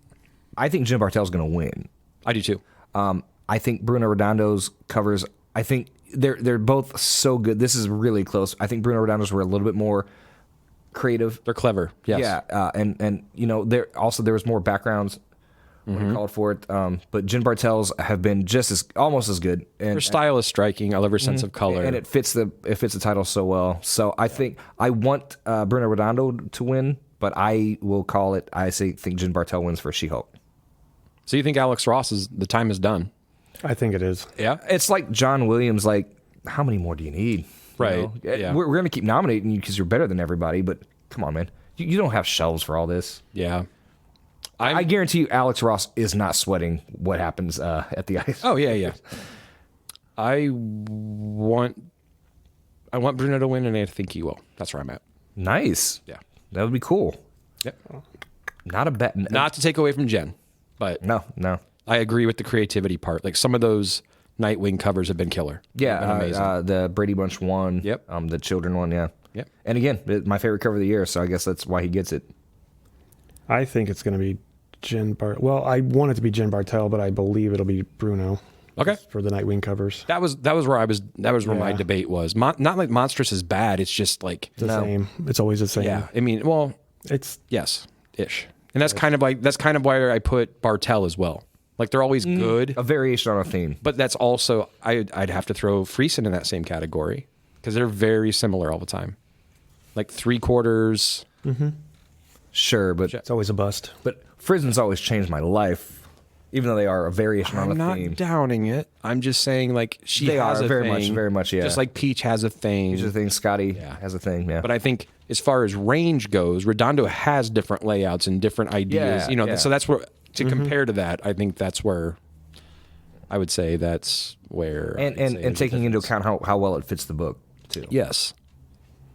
Jim Bartel's going to win. I do too. I think Bruno Redondo's covers, I think they're both so good. This is really close. I think Bruno Redondo's were a little bit more creative. They're clever. Yes. Yeah. And there was more backgrounds when called for it. But Jen Bartel's have been almost as good. And Her style is striking. I love her sense of color. And it fits the title so well. So I think I want Bruno Redondo to win, but I will call it. I think Jen Bartel wins for She-Hulk. So you think Alex Ross the time is done? I think it is. Yeah. It's like John Williams. Like, how many more do you need? Right. Yeah. We're going to keep nominating you because you're better than everybody. But come on, man. You don't have shelves for all this. Yeah. I guarantee you, Alex Ross is not sweating what happens at the ice. Oh yeah. I want Bruno to win, and I think he will. That's where I'm at. Nice. Yeah. That would be cool. Yep. Not a bet. Not to take away from Jen, but No. I agree with the creativity part. Like some of those Nightwing covers have been killer. Yeah, They've been amazing. the Brady Bunch one. Yep. The children one. Yeah. Yep. And again, my favorite cover of the year, so I guess that's why he gets it. I think it's going to be Well, I want it to be Jen Bartel, but I believe it'll be Bruno. Okay. For the Nightwing covers. That was where my debate was. Not like Monstrous is bad. It's just like It's the same. It's always the same. yeah. I mean, well, It's yes, ish. And that's kind of why I put Bartel as well. Like they're always good, A variation on a theme. but that's also I'd have to throw Friesen in that same category because they're very similar all the time. Like 3/4. Sure, but it's always a bust. Friesen's always changed my life. even though they are a variation on I'm a not theme. downing it. I'm just saying, like, she They has are a very thing, much, yeah. Just like Peach has a thing. There's a thing. Scotty has a thing. Yeah, But I think as far as range goes, Redondo has different layouts and different ideas. Yeah. So that's where to compare to that. I think that's where I would say that's where and taking into account how well it fits the book too. yes.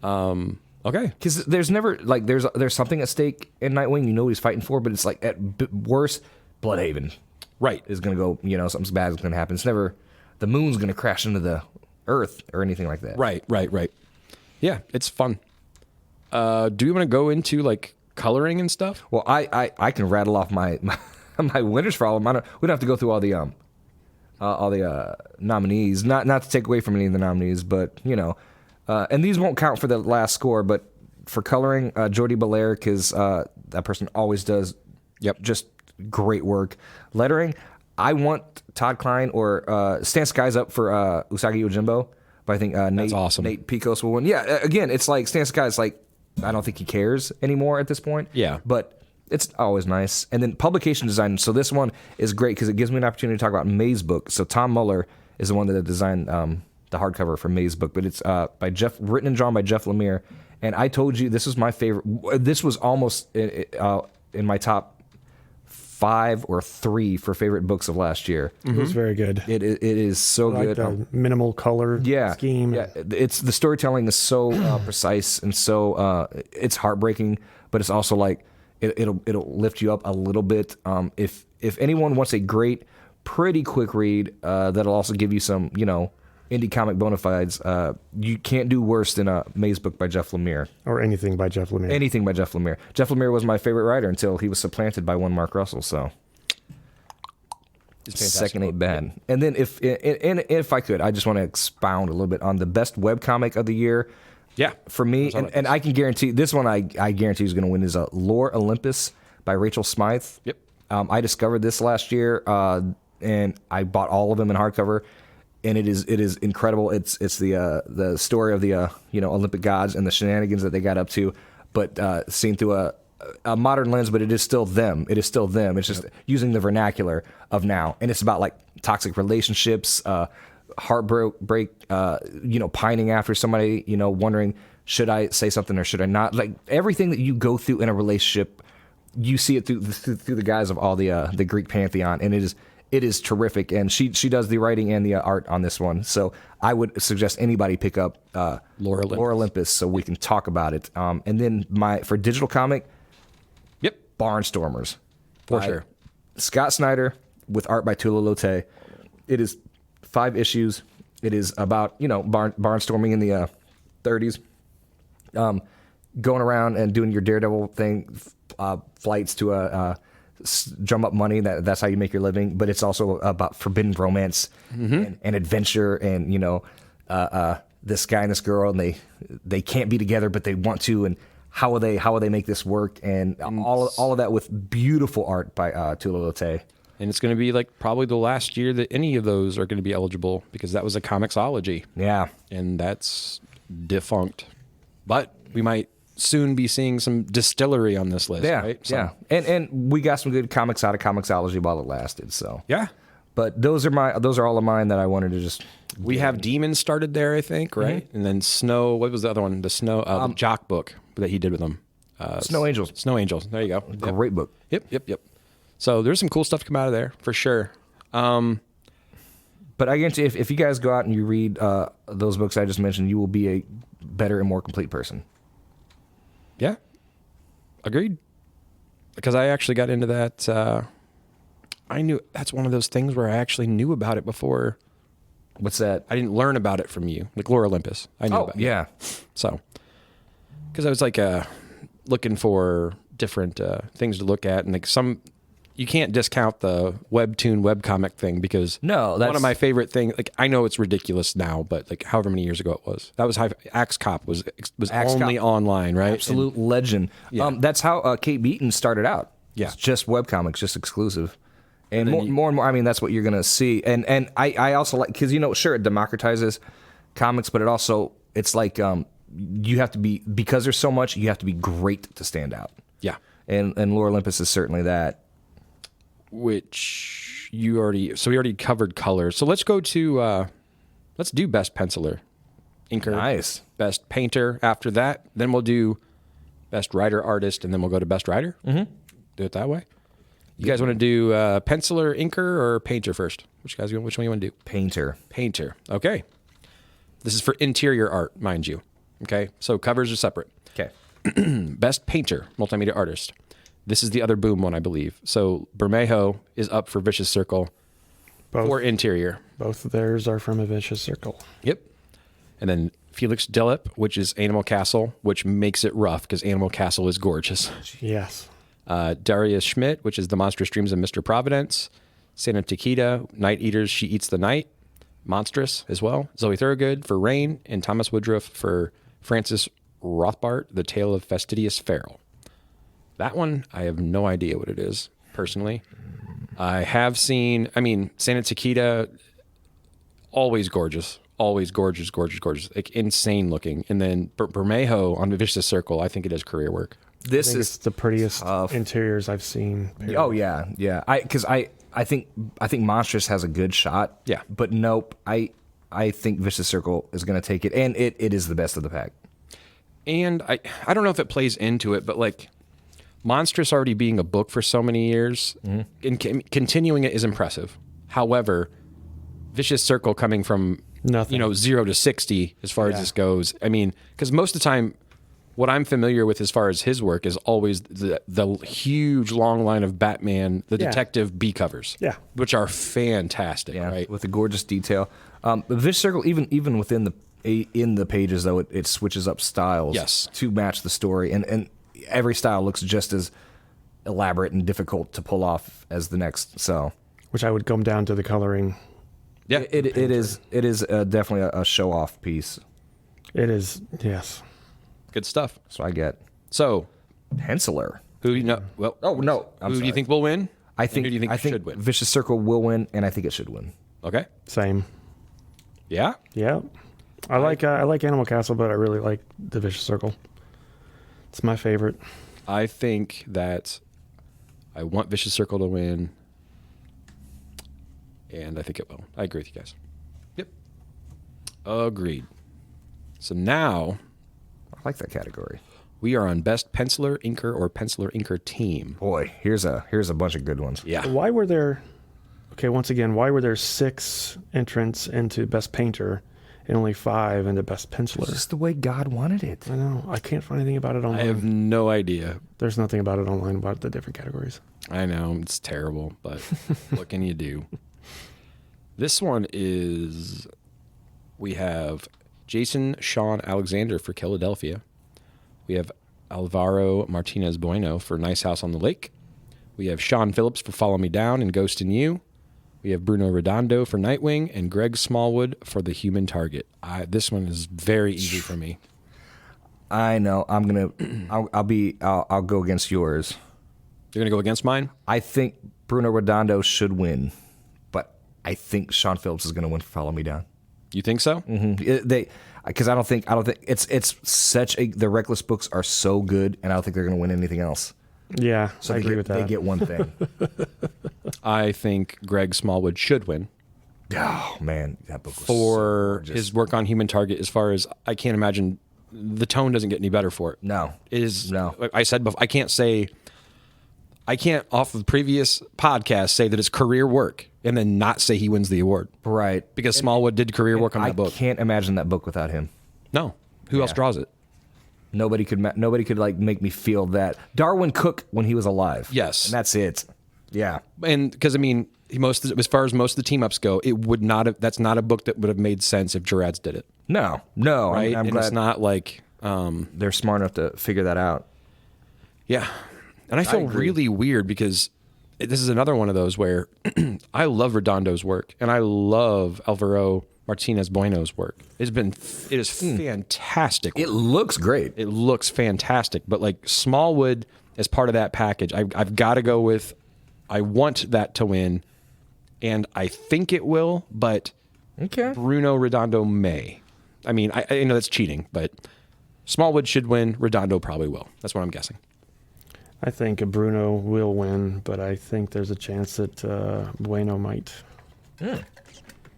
Okay. Because there's never like there's something at stake in Nightwing. You know what he's fighting for, but it's like at worst, Bloodhaven Right. is going to go. Something bad is going to happen. It's never the moon's going to crash into the earth or anything like that. Right. Yeah, it's fun. Do you want to go into like coloring and stuff? Well, I can rattle off my my winners for all of them. We don't have to go through all the nominees. Not to take away from any of the nominees, but and these won't count for the last score. But for coloring, Jordi Belair, because that person always does. Yep. Just great work. Lettering, I want Todd Klein or Stan Sky's up for Usagi Yojimbo, but I think Nate, awesome. Nate Picos will win. Yeah, again, it's like Stan Sky's like, I don't think he cares anymore at this point. Yeah. But it's always nice. And then publication design. So this one is great because it gives me an opportunity to talk about May's book. So Tom Muller is the one that designed the hardcover for May's book, but it's written and drawn by Jeff Lemire. And I told you this was my favorite. This was almost in my top 5 or 3 for favorite books of last year. It was very good. It is so I like good. the minimal color scheme. Yeah, it's the storytelling is so precise and so it's heartbreaking, but it's also like it'll lift you up a little bit. If anyone wants a great, pretty quick read that'll also give you some indie comic bona fides, you can't do worse than a May's book by Jeff Lemire. Or anything by Jeff Lemire. Anything by Jeff Lemire. Jeff Lemire was my favorite writer until he was supplanted by one Mark Russell. So. Second ain't bad. And then if I could, I just want to expound a little bit on the best webcomic of the year. Yeah. For me, and I can guarantee this one I guarantee is going to win is Lore Olympus by Rachel Smythe. Yep. I discovered this last year and I bought all of them in hardcover, and it is incredible. It's the story of the Olympic gods and the shenanigans that they got up to, but seen through a modern lens, but it is still them. It is still them. It's just using the vernacular of now, and it's about like toxic relationships, heartbreak, pining after somebody, wondering should I say something or should I not? Like everything that you go through in a relationship, you see it through the guise of all the Greek pantheon, and it is terrific. And she does the writing and the art on this one, so I would suggest anybody pick up Lore Olympus so we can talk about it. And then for digital comic. Yep. Barnstormers. For sure. Scott Snyder with art by Tula Lotay. It is 5 issues. It is about, barnstorming in the 30s. Going around and doing your Daredevil thing, flights to drum up money. That's how you make your living. But it's also about forbidden romance and adventure and, this guy and this girl, and they can't be together, but they want to, and how will they make this work? And all of that with beautiful art by Tula Lotay. And it's going to be like probably the last year that any of those are going to be eligible because that was a Comixology. Yeah. And that's defunct. But we might soon be seeing some distillery on this list, Yeah. right? So, Yeah. And we got some good comics out of Comixology while it lasted. So yeah. But those are all of mine that I wanted to just. We have Demons started there, I think, right? And then Snow. What was the other one? The Snow the Jock book that he did with them. Snow Angels. Snow Angels. There you go. Great book. Yep. So there's some cool stuff to come out of there for sure. But I guarantee if you guys go out and you read those books I just mentioned, you will be a better and more complete person. Yeah. Agreed. Because I actually got into that. I knew that's one of those things where I actually knew about it before. What's that? I didn't learn about it from you, like Lore Olympus. I knew about it. Yeah. So, because I was like looking for different things to look at, and like you can't discount the webtoon webcomic thing because one of my favorite things. Like I know it's ridiculous now, but like however many years ago it was, that was how Axe Cop was only online, right? Absolute legend. Yeah. That's how Kate Beaton started out. Yeah. It's just webcomics, just exclusive. And more and more, I mean, that's what you're going to see. And I also like, because, sure, it democratizes comics, but it's like you have to be, because there's so much, you have to be great to stand out. Yeah. And Lore Olympus is certainly that. which we already covered colors. So let's go to, let's do best penciler, inker. Nice. Best painter after that. Then we'll do best writer, artist, and then we'll go to best writer. Mm-hmm. Do it that way. You guys want to do penciler, inker, or painter first? Which one you want to do? Painter. Painter. Okay. This is for interior art, mind you. Okay. So covers are separate. Okay. Best painter, multimedia artist. This is the other Boom one, I believe. So Bermejo is up for Vicious Circle for interior. Both of theirs are from A Vicious Circle. Yep. And then Felix Delep, which is Animal Castle, which makes it rough because Animal Castle is gorgeous. Yes. Darius Schmidt, which is The Monstrous Dreams of Mr. Providence. Santa Tequita, Night Eaters, She Eats the Night. Monstrous as well. Zoe Thorogood for Rain, and Thomas Woodruff for Francis Rothbart, The Tale of Fastidious Farrell. That one, I have no idea what it is, personally. I have seen, Santa Tequita, always gorgeous. Always gorgeous, gorgeous, gorgeous. Like, insane looking. And then Bermejo on the Vicious Circle, I think it is career work. This it's the prettiest interiors I've seen. Period. Oh, yeah. Yeah. I think Monstrous has a good shot. Yeah. But nope, I think Vicious Circle is going to take it, and it is the best of the pack. And I don't know if it plays into it, but like Monstrous already being a book for so many years, and continuing it is impressive. However, Vicious Circle coming from nothing, 0 to 60 as far as this goes. Because most of the time, what I'm familiar with as far as his work is always the huge long line of Batman, the detective B covers, which are fantastic, right? With the gorgeous detail. The Vicious Circle, even within the pages, though, it switches up styles to match the story, and every style looks just as elaborate and difficult to pull off as the next. So, which I would come down to the coloring. Yeah, it is definitely a show off piece. It is, yes. Good stuff. So I get. So, penciler. Who do you know? Well, who do you think will win? I think. Who do you think should win? Vicious Circle will win, and I think it should win. Okay. Same. Yeah. Yeah. I like Animal Castle, but I really like the Vicious Circle. It's my favorite. I think that I want Vicious Circle to win, and I think it will. I agree with you guys. Yep. Agreed. So now, I like that category. We are on best penciler, inker, or penciler inker team. Boy, here's a bunch of good ones. Yeah. Why were there 6 entrants into best painter and only 5 into best penciler? It's just the way God wanted it. I know. I can't find anything about it online. I have no idea. There's nothing about it online about the different categories. I know. It's terrible, but what can you do? This one is, we have Jason Sean Alexander for Philadelphia. We have Alvaro Martinez Bueno for Nice House on the Lake. We have Sean Phillips for Follow Me Down and Ghost in You. We have Bruno Redondo for Nightwing and Greg Smallwood for The Human Target. This one is very easy for me. I know. I'll go against yours. You're gonna go against mine? I think Bruno Redondo should win, but I think Sean Phillips is gonna win for Follow Me Down. You think so? Mm-hmm. Because I don't think it's such a, the Reckless books are so good, and I don't think they're gonna win anything else. Yeah, So I agree with that. They get one thing. I think Greg Smallwood should win. Oh man, that book was for so his work on Human Target. As far as I can't imagine, the tone doesn't get any better for it. No, It is No. Like I said before, I can't off of previous podcasts say that it's career work and then not say he wins the award right? because Smallwood did career work on I that book. can't imagine that book without him. No, who else draws it? Nobody could like make me feel that. Darwin Cook when he was alive. Yes. and that's it. Yeah, And because as far as most of the team ups go, it would not have. That's not a book that would have made sense if Gerard's did it, no. right? I'm and glad it's not like, they're smart enough to figure that out. yeah. And I feel really weird because this is another one of those where I love Redondo's work and I love Alvaro Martinez Bueno's work. It is fantastic. It looks great. It looks fantastic, but like Smallwood as part of that package, I've got to go with. I want that to win, and I think it will, but Okay. Bruno Redondo may. I mean, I know that's cheating, but Smallwood should win. Redondo probably will. That's what I'm guessing. I think Bruno will win, but I think there's a chance that Bueno might.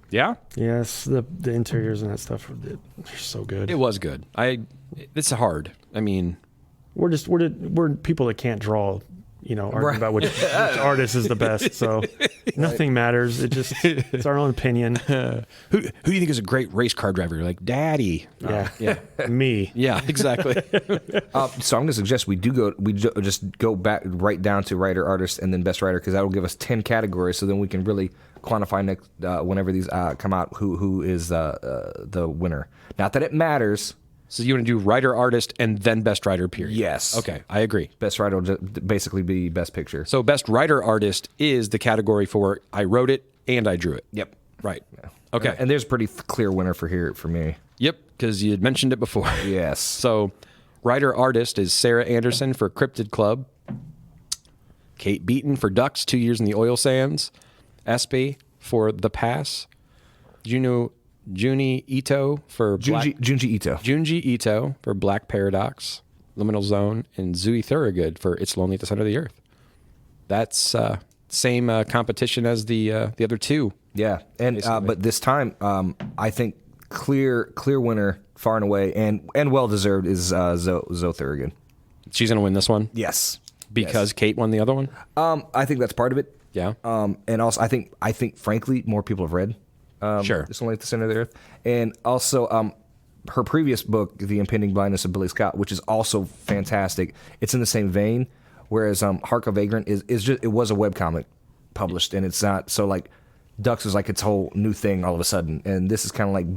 Yeah, Yes, the interiors and that stuff they're so good. it was good. It's hard. I mean, We're people that can't draw, arguing about which artist is the best. So nothing matters. It's our own opinion. who do you think is a great race car driver? You're like, Daddy. Yeah, me. Yeah, exactly. So I'm going to suggest we just go back right down to writer, artist, and then best writer, because that will give us 10 categories. So then we can really quantify next whenever these come out who is the winner. Not that it matters. So you want to do writer, artist, and then best writer, period? Yes. Okay, I agree. Best writer will basically be best picture. So best writer, artist is the category for I wrote it and I drew it. Yep. Right. Okay. And there's a pretty clear winner for me. Yep, because you had mentioned it before. Yes. So writer, artist is Sarah Anderson for Cryptid Club, Kate Beaton for Ducks, 2 Years in the Oil Sands, Espy for The Pass, Junji Ito for Junji Ito for Black Paradox, Liminal Zone, and Zooey Thorogood for It's Lonely at the Center of the Earth. That's same competition as the other two. Yeah, and but this time, I think clear winner far and away, and well deserved is Zoe Thorogood. She's gonna win this one Yes, because Kate won the other one. I think that's part of it. Yeah. And also I think frankly more people have read. Sure. It's Only at the Center of the Earth, and also her previous book, The Impending Blindness of Billy Scott, which is also fantastic. It's in the same vein, whereas Hark a Vagrant is just, it was a webcomic published, and it's not so like Ducks is like its whole new thing all of a sudden, and this is kind of like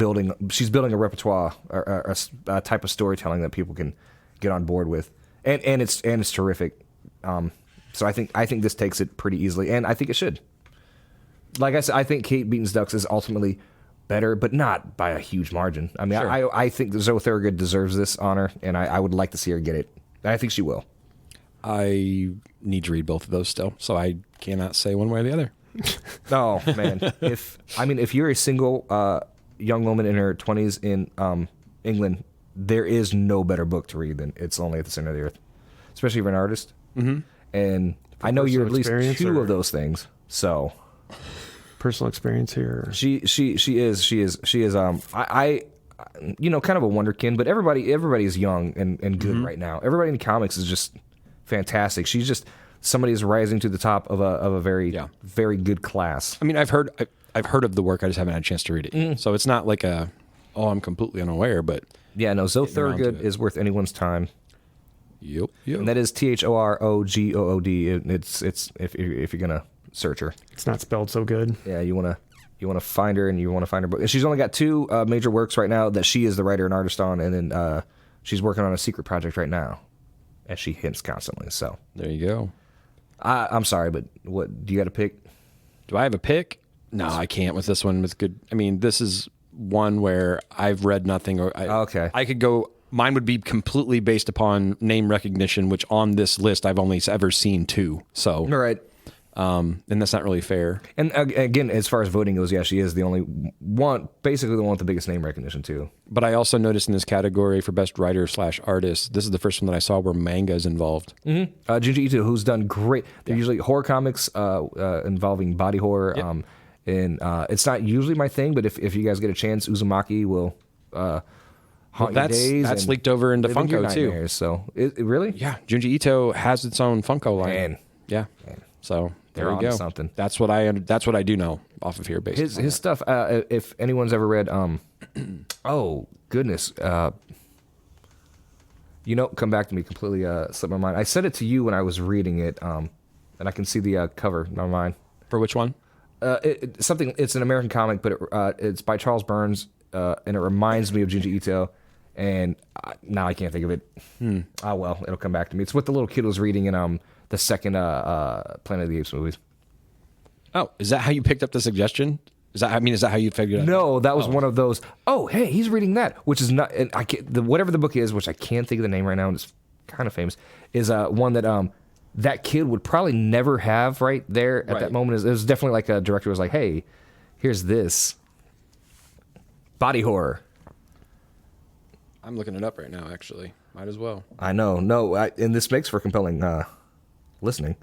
she's building a repertoire or a type of storytelling that people can get on board with, and it's terrific. So I think this takes it pretty easily, and I think it should. Like I said, I think Kate Beaton's Ducks is ultimately better, but not by a huge margin. I mean, Sure. I think Zoe Thorogood deserves this honor, and I would like to see her get it. And I think she will. I need to read both of those still, so I cannot say one way or the other. Oh man, if you're a single young woman in her 20s in England, there is no better book to read than It's Only at the Center of the Earth, especially if you're an artist. Mm-hmm. And I know you're at least two of those things. So Personal experience here. she is I kind of a wonderkin, but everybody is young and good right now. Everybody in comics is just fantastic. She's just somebody is rising to the top of a very very good class. I mean, I've heard of the work. I just haven't had a chance to read it. So it's not like I'm completely unaware. But Yeah, no, Zoe Thorogood is worth anyone's time. Yep. And that is THOROGOOD. It's if you're gonna search her. It's not spelled so good. Yeah, you wanna find her, and you wanna find her book. And she's only got two major works right now that she is the writer and artist on, and then she's working on a secret project right now, as she hints constantly. So There you go. I'm sorry, but what do you got to pick? Do I have a pick? No, I can't with this one. With good. I mean, this is one where I've read nothing. Okay. I could go. Mine would be completely based upon name recognition, which on this list I've only ever seen two. So, All right. and that's not really fair. And again, as far as voting goes, yeah, she is the only one, basically the one with the biggest name recognition too. But I also noticed in this category for best writer/artist, this is the first one that I saw where manga is involved. Mm-hmm. Junji Ito, who's done great. They're usually horror comics involving body horror. Yep. And it's not usually my thing, but if you guys get a chance, Uzumaki will haunt your days. That's leaked over into live in your Funko too. nightmares. So it really? Yeah, Junji Ito has its own Funko line. Man. Yeah. So They're there you onto go. something. That's what I do know off of here. Basically, His stuff. If anyone's ever read, oh goodness, come back to me. Completely slipped my mind. I said it to you when I was reading it, and I can see the cover in my mind. For which one? It's an American comic, but it's by Charles Burns, and it reminds me of Junji Ito. And now I can't think of it. Oh well, it'll come back to me. It's what the little kid was reading in the second Planet of the Apes movies. Oh, is that how you picked up the suggestion? Is that how you figured it out? No, that was one of those. Oh, hey, he's reading that, which is not. And whatever the book is, which I can't think of the name right now, and it's kind of famous, is one that that kid would probably never have right there at that moment. It was definitely like a director was like, hey, here's this body horror. I'm looking it up right now. Actually, might as well. I know, no, and this makes for compelling listening.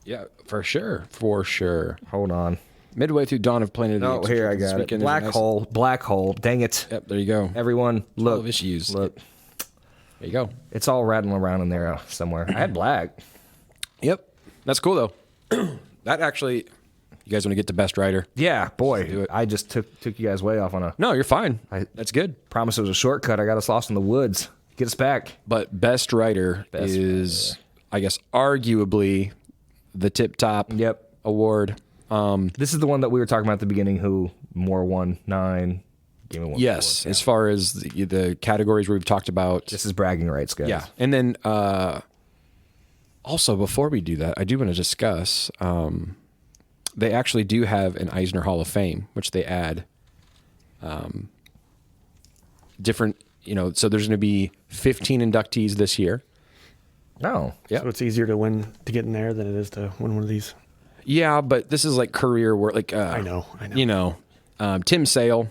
Yeah, for sure. For sure. Hold on. Midway through Dawn of Planet of the Oh, Apes. here I this got it. weekend. Black There's a nice- hole. Black hole. Dang it. Yep, there you go. Everyone, look. issues. Look. There you go. It's all rattling around in there somewhere. I had black. Yep. That's cool, though. That actually, you guys want to get to Best Writer? Yeah, boy. do it. I just took you guys way off on a No, you're fine. I- That's good. promise. It was a shortcut. I got us lost in the woods. Get us back. But Best Writer Best is, I guess, arguably the tip-top Yep. award. This is the one that we were talking about at the beginning. Who more won 9? Game of 1. Yes, as far as the categories we've talked about. This is bragging rights, guys. Yeah. And then also, before we do that, I do want to discuss they actually do have an Eisner Hall of Fame, which they add different, so there's going to be 15 inductees this year. No. Yeah. So it's easier to get in there than it is to win one of these. Yeah, but this is like career work. Like I know. Tim Sale,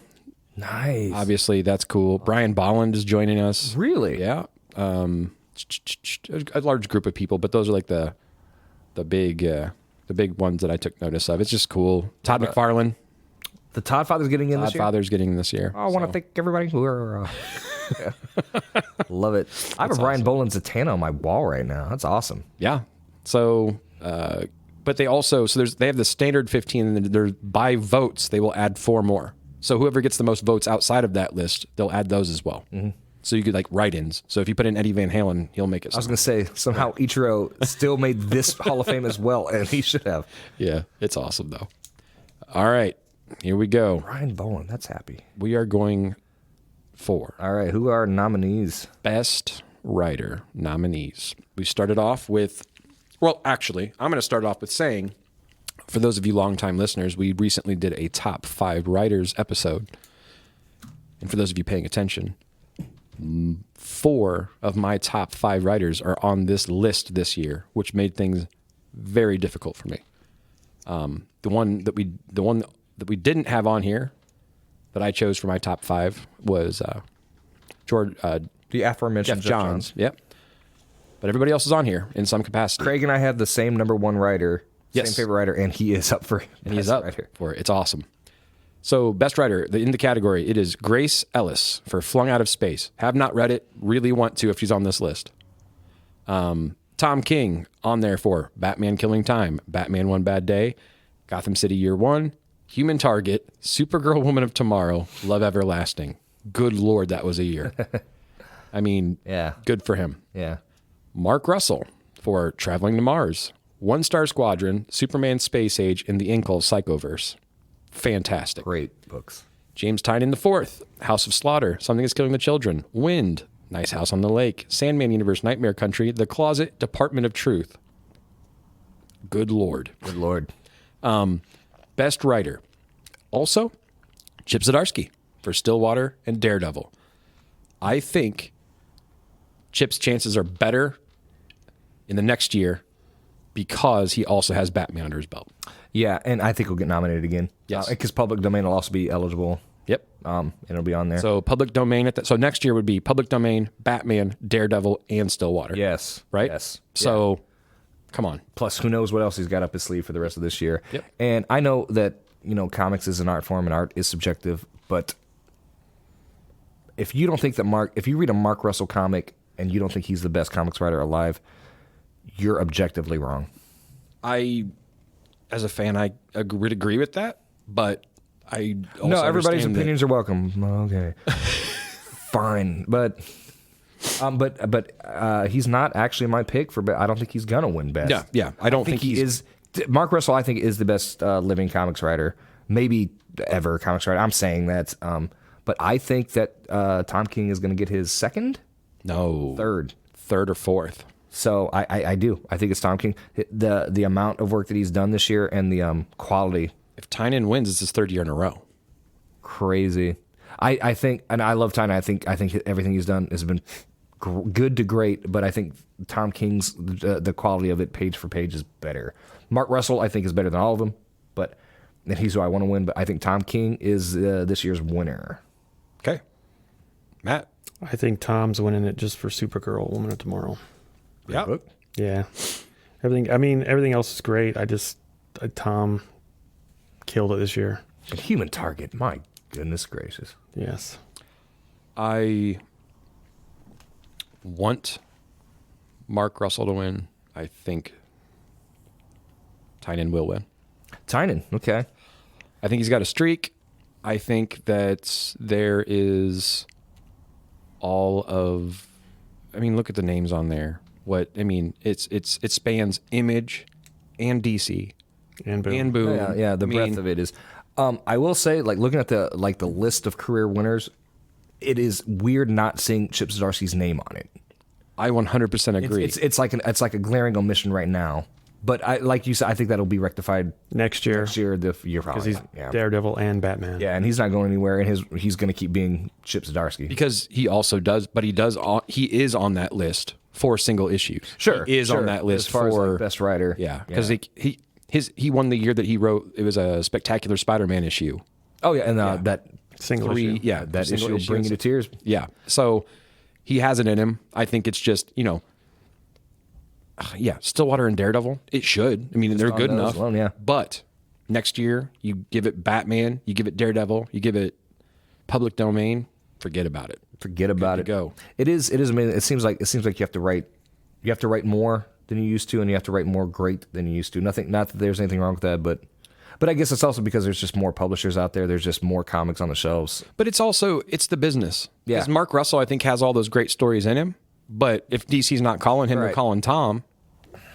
Nice. obviously that's cool. Brian Bolland is joining us. Really? Yeah. A large group of people, but those are like the big ones that I took notice of. It's just cool. Todd McFarlane, The Todd Father's getting in this year. Father's getting this year. Oh, I want to thank everybody who are. Love it. I have a Brian Boland Zatanna on my wall right now. That's awesome. Yeah. So, but they also they have the standard 15, and then they're by votes they will add 4 more. So whoever gets the most votes outside of that list, they'll add those as well. Mm-hmm. So you could like write-ins. So if you put in Eddie Van Halen, he'll make it. I was going to say, somehow Ichiro still made this Hall of Fame as well, and he should have. Yeah, it's awesome though. All right, here we go. Brian Boland, that's happy. We are going for All right, who are our nominees? Best Writer nominees. We started off with, well, actually, I'm going to start off with saying, for those of you longtime listeners, we recently did a top 5 writers episode. And for those of you paying attention, 4 of my top 5 writers are on this list this year, which made things very difficult for me. The one that we didn't have on here that I chose for my top 5 was George The aforementioned Jeff Johns. Yep. But everybody else is on here in some capacity. Craig and I had the same number 1 writer, Yes. same favorite writer, and he is up for And he's Best up Writer. for it. It's awesome. So, Best Writer, in the category, it is Grace Ellis for Flung Out of Space. Have not read it, really want to if she's on this list. Tom King on there for Batman Killing Time, Batman One Bad Day, Gotham City Year One, Human Target, Supergirl Woman of Tomorrow, Love Everlasting. Good Lord, that was a year. I mean, Yeah. good for him. Yeah. Mark Russell for Traveling to Mars, One Star Squadron, Superman Space Age, and the Inkle Psychoverse. Fantastic. Great books. James Tynion IV, House of Slaughter, Something is Killing the Children, Wind, Nice House on the Lake, Sandman Universe, Nightmare Country, The Closet, Department of Truth. Good Lord. Good Lord. Best Writer. Also, Chip Zdarsky for Stillwater and Daredevil. I think Chip's chances are better in the next year because he also has Batman under his belt. Yeah, and I think he'll get nominated again. Yes. Because Public Domain will also be eligible. Yep. And it'll be on there. So public domain so next year would be Public Domain, Batman, Daredevil, and Stillwater. yes. Right? Yes. So come on. Plus, who knows what else he's got up his sleeve for the rest of this year. Yep. And I know that, comics is an art form and art is subjective, but if you don't think that if you read a Mark Russell comic and you don't think he's the best comics writer alive, you're objectively wrong. As a fan, I would agree with that, but I also No, everybody's understand that- opinions are welcome. Okay. Fine. But he's not actually my pick for I don't think he's gonna win best. Yeah. I don't think he he's- is. Mark Russell, I think, is the best living comics writer, maybe ever comics writer. I'm saying that, but I think that Tom King is going to get his third. third or fourth. So I do. I think it's Tom King. The amount of work that he's done this year and the quality, If Tynion wins, it's his 3rd year in a row. crazy. I think, and I love Tynion. I think everything he's done has been good to great. But I think Tom King's the quality of it, page for page, is better. Mark Russell, I think, is better than all of them, and he's who I want to win. But I think Tom King is this year's winner. Okay. Matt? I think Tom's winning it just for Supergirl, Woman of Tomorrow. Yeah. Book? Yeah. Everything else is great. Tom killed it this year. And Human Target, my goodness gracious. Yes. I want Mark Russell to win. I think Tynan will win. Tynan, okay. I think he's got a streak. I think that there is look at the names on there. It spans Image and DC And Boom. and Boom. Yeah, the breadth of it is. I will say, like looking at the list of career winners, it is weird not seeing Chip Zdarsky's name on it. I 100% agree. It's like a glaring omission right now. But like you said, I think that'll be rectified Next year. the year Because probably. he's Daredevil and Batman. Yeah, and he's not going anywhere, and he's going to keep being Chip Zdarsky. Because he also does, but he is on that list for single issues. Sure, he is on that list as far for as like best writer. Yeah, because he won the year that he wrote. It was a Spectacular Spider-Man issue. Oh yeah, and that Single issue. Yeah, that single issue will bring you to tears. Yeah, so he has it in him. I think it's just Stillwater and Daredevil. It should. I mean, they're good enough. Alone, yeah. But next year, you give it Batman, you give it Daredevil, you give it Public Domain. Forget about it. Forget about Good it. to go. It is amazing. It seems like you have to write more than you used to, and you have to write more great than you used to. Not that there's anything wrong with that, but I guess it's also because there's just more publishers out there. There's just more comics on the shelves. But it's the business. Yeah. Because Mark Russell, I think, has all those great stories in him. But if DC's not calling him, they're Right. calling Tom.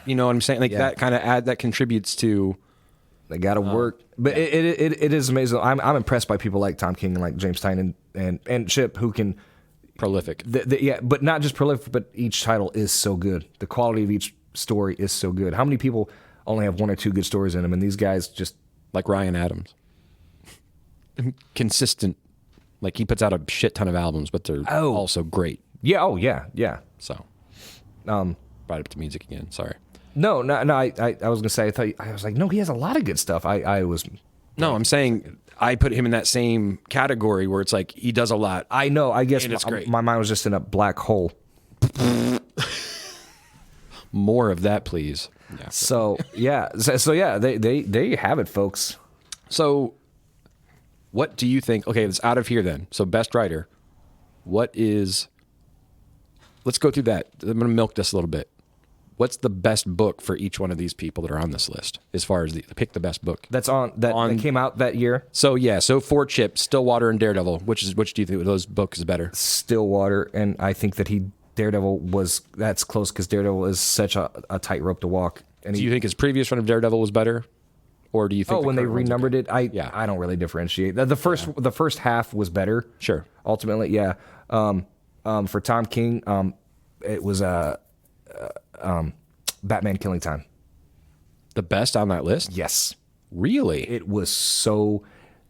You know what I'm saying? Like that kind of that contributes to. They got to work, but it is amazing. I'm impressed by people like Tom King and like James Tynan and Chip, who can Prolific. but not just prolific, but each title is so good. The quality of each story is so good. How many people only have one or two good stories in them, and these guys just Like Ryan Adams. Consistent. Like he puts out a shit ton of albums, but they're also great. yeah. So, brought up to music again. Sorry. No. I was gonna say I was like, no, he has a lot of good stuff. No, I'm saying I put him in that same category where it's like he does a lot. I know. I guess And it's great. my mind was just in a black hole. More of that, please. Yeah. So yeah, they have it, folks. So, what do you think? Okay, it's out of here then. So, best writer. Let's go through that. I'm going to milk this a little bit. What's the best book for each one of these people that are on this list? As far as pick the best book That came out that year. So for Chip, Stillwater and Daredevil, which do you think of those books is better? Stillwater, and I think that Daredevil that's close because Daredevil is such a tightrope to walk. And Do you think his previous run of Daredevil was better, or do you think? when they current one's renumbered okay? it, I don't really differentiate. The first half was better. Sure. Ultimately, yeah. For Tom King, it was Batman Killing Time. The best on that list? Yes, Really? it was so.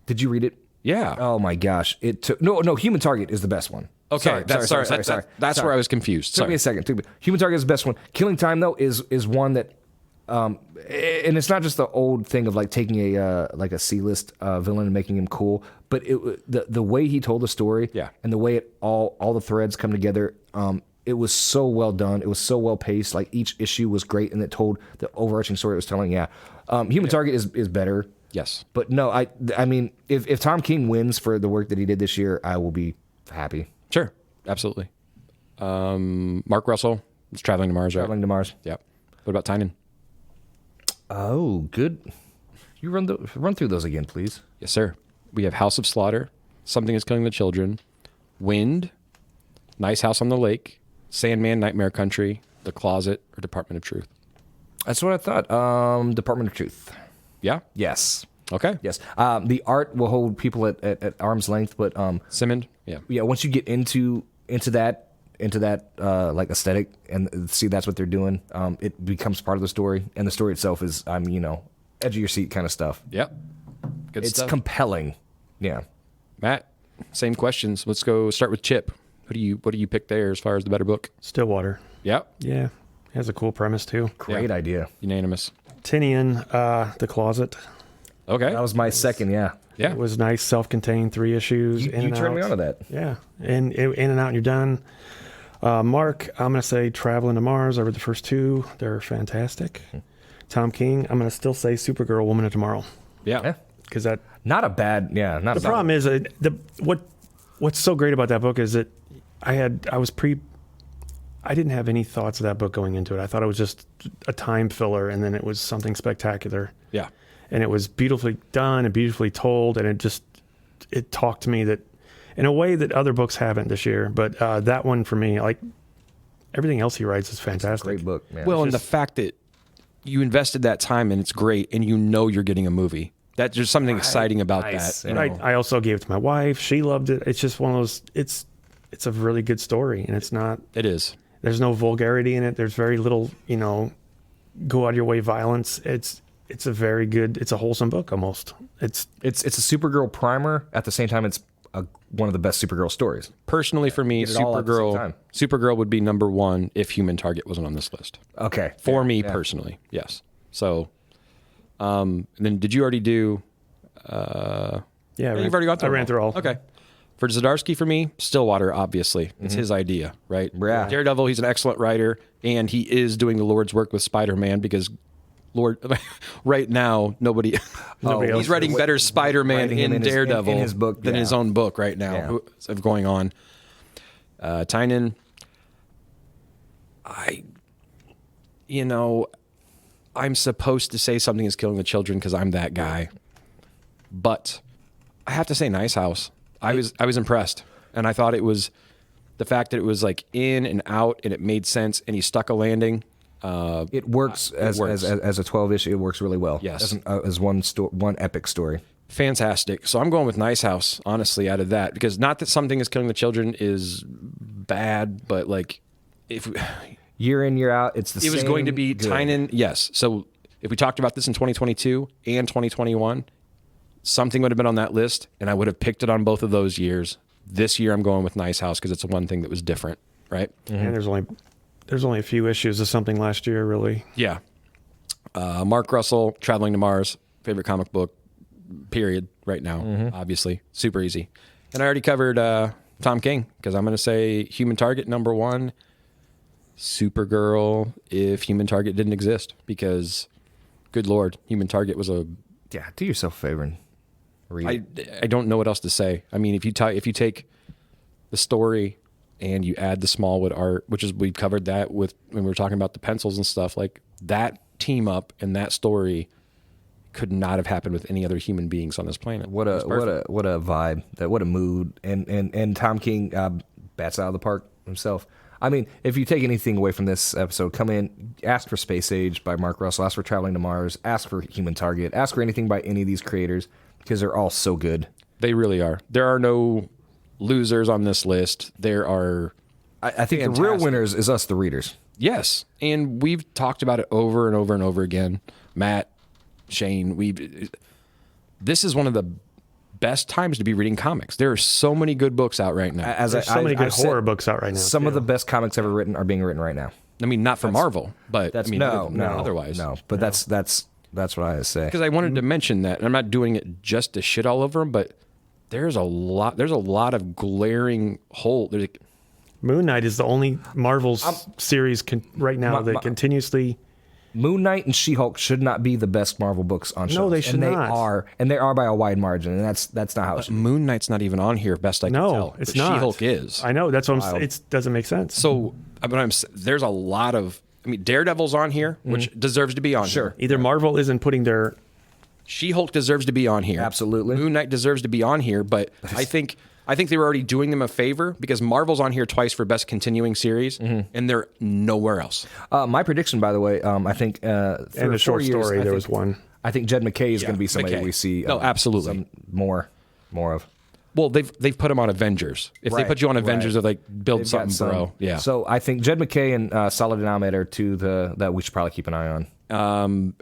Did you read it? Yeah. Oh my gosh! It took no. Human Target is the best one. Okay. Sorry. That's where I was confused. Took me a second. Human Target is the best one. Killing Time though is one that, and it's not just the old thing of like taking a C-list villain and making him cool, but the way he told the story, Yeah. and the way all the threads come together, it was so well done. It was so well paced. Like each issue was great, and it told the overarching story it was telling. Yeah, Human Target is better. Yes. But no, I mean, if Tom King wins for the work that he did this year, I will be happy. Sure. Absolutely. Mark Russell is Traveling to Mars, right? Traveling to Mars. Yep. What about Tynan? Oh, good. You run through those again, please. Yes, sir. We have House of Slaughter, Something is Killing the Children, Wind, Nice House on the Lake, Sandman, Nightmare Country, The Closet, or Department of Truth. That's what I thought. Department of Truth. Yeah? Yes. Okay. Yes. The art will hold people at arm's length, but Simmond? Yeah. yeah, once you get into that like aesthetic and see that's what they're doing, it becomes part of the story, and the story itself is edge of your seat kind of stuff. Yep. Good It's stuff. compelling. Yeah. Matt, same questions. Let's go start with Chip. What do you pick there as far as the better book? Stillwater. Yep. Yeah. Has a cool premise too. Great idea. Unanimous. Tinian, The Closet. Okay. That was my second. Yeah. Yeah. It was nice, self-contained, 3 issues. You turned me on to that. Yeah, and in and out, and you're done. Mark, I'm going to say Traveling to Mars. I read the first two. They're fantastic. Tom King, I'm going to still say Supergirl, Woman of Tomorrow. Yeah. Because that... Not a bad, yeah. Not The problem is, what's so great about that book is that I didn't have any thoughts of that book going into it. I thought it was just a time filler, and then it was something spectacular. Yeah. And it was beautifully done and beautifully told, and it talked to me that in a way that other books haven't this year. But that one for me, like everything else he writes is fantastic. Great book, man. Well, and the fact that you invested that time and it's great, and you're getting a movie. There's something exciting about that. You know? I also gave it to my wife. She loved it. It's just one of those. It's a really good story, and it's not. It is. There's no vulgarity in it. There's very little, go out of your way violence. It's a very good. It's a wholesome book almost. It's a Supergirl primer. At the same time, it's one of the best Supergirl stories. Personally, for me, Supergirl would be number one if Human Target wasn't on this list. Okay. For me personally, yes. So, and then did you already do? Yeah, you've already got through. I ran through all. Okay. For Zdarsky, for me, Stillwater, obviously. It's his idea, right? Yeah. Daredevil, he's an excellent writer, and he is doing the Lord's work with Spider-Man because right now, nobody else. He's writing better Spider-Man in Daredevil in his book, than his own book right now of going on. Tynan, I'm supposed to say something is killing the children because I'm that guy. But I have to say Nice House. I was impressed, and I thought it was the fact that it was like in and out, and it made sense, and he stuck a landing. It works as a 12 issue. It works really well. Yes, as one epic story. Fantastic. So I'm going with Nice House, honestly, out of that, because not that something is killing the children is bad, but like if year in year out, it's the same. It was going to be Tynan. Yes. So if we talked about this in 2022 and 2021. Something would have been on that list, and I would have picked it on both of those years. This year, I'm going with Nice House because it's the one thing that was different, right? And there's only a few issues of something last year, really. Yeah. Mark Russell, Traveling to Mars, favorite comic book, period, right now, obviously. Super easy. And I already covered Tom King because I'm going to say Human Target, number one. Supergirl, if Human Target didn't exist, because, good Lord, Human Target was a... Yeah, do yourself a favor and read it. I don't know what else to say. I mean, if you take the story and you add the Smallwood art, which is we've covered that with when we were talking about the pencils and stuff, like that team up and that story could not have happened with any other human beings on this planet. What a vibe! What a mood! And Tom King bats out of the park himself. I mean, if you take anything away from this episode, come in, ask for Space Age by Mark Russell, ask for Traveling to Mars, ask for Human Target, ask for anything by any of these creators, because they're all so good. They really are. There are no losers on this list. There are... I think the real winners is us, the readers. Yes, and we've talked about it over and over and over again. Matt, Shayne, this is one of the best times to be reading comics. There are so many good books out right now. There's so many good horror books out right now. Some of the best comics ever written are being written right now. I mean, not for Marvel, but I mean, no, otherwise. No, but that's what I say. Because I wanted to mention that, and I'm not doing it just to shit all over them, but there's a lot of glaring hole. Moon Knight is the only Marvel series right now that continuously... Moon Knight and She-Hulk should not be the best Marvel books on shows. No, they should not. They are by a wide margin, and that's not how it should be. Moon Knight's not even on here, best I can tell. No, it's not. She-Hulk is. I know, that's what I'm saying. It doesn't make sense. So, there's a lot of... I mean, Daredevil's on here, which deserves to be on here. Either Marvel isn't putting their... She-Hulk deserves to be on here. Absolutely. Moon Knight deserves to be on here, but I think they were already doing them a favor because Marvel's on here twice for best continuing series, and they're nowhere else. My prediction, by the way, I think and a short story, there was one. I think Jed McKay is going to be somebody we see. Absolutely, more of. Well, they've put him on Avengers. If they put you on Avengers, they're like build something, bro. Yeah. So I think Jed McKay and Solid Denominator are two that we should probably keep an eye on.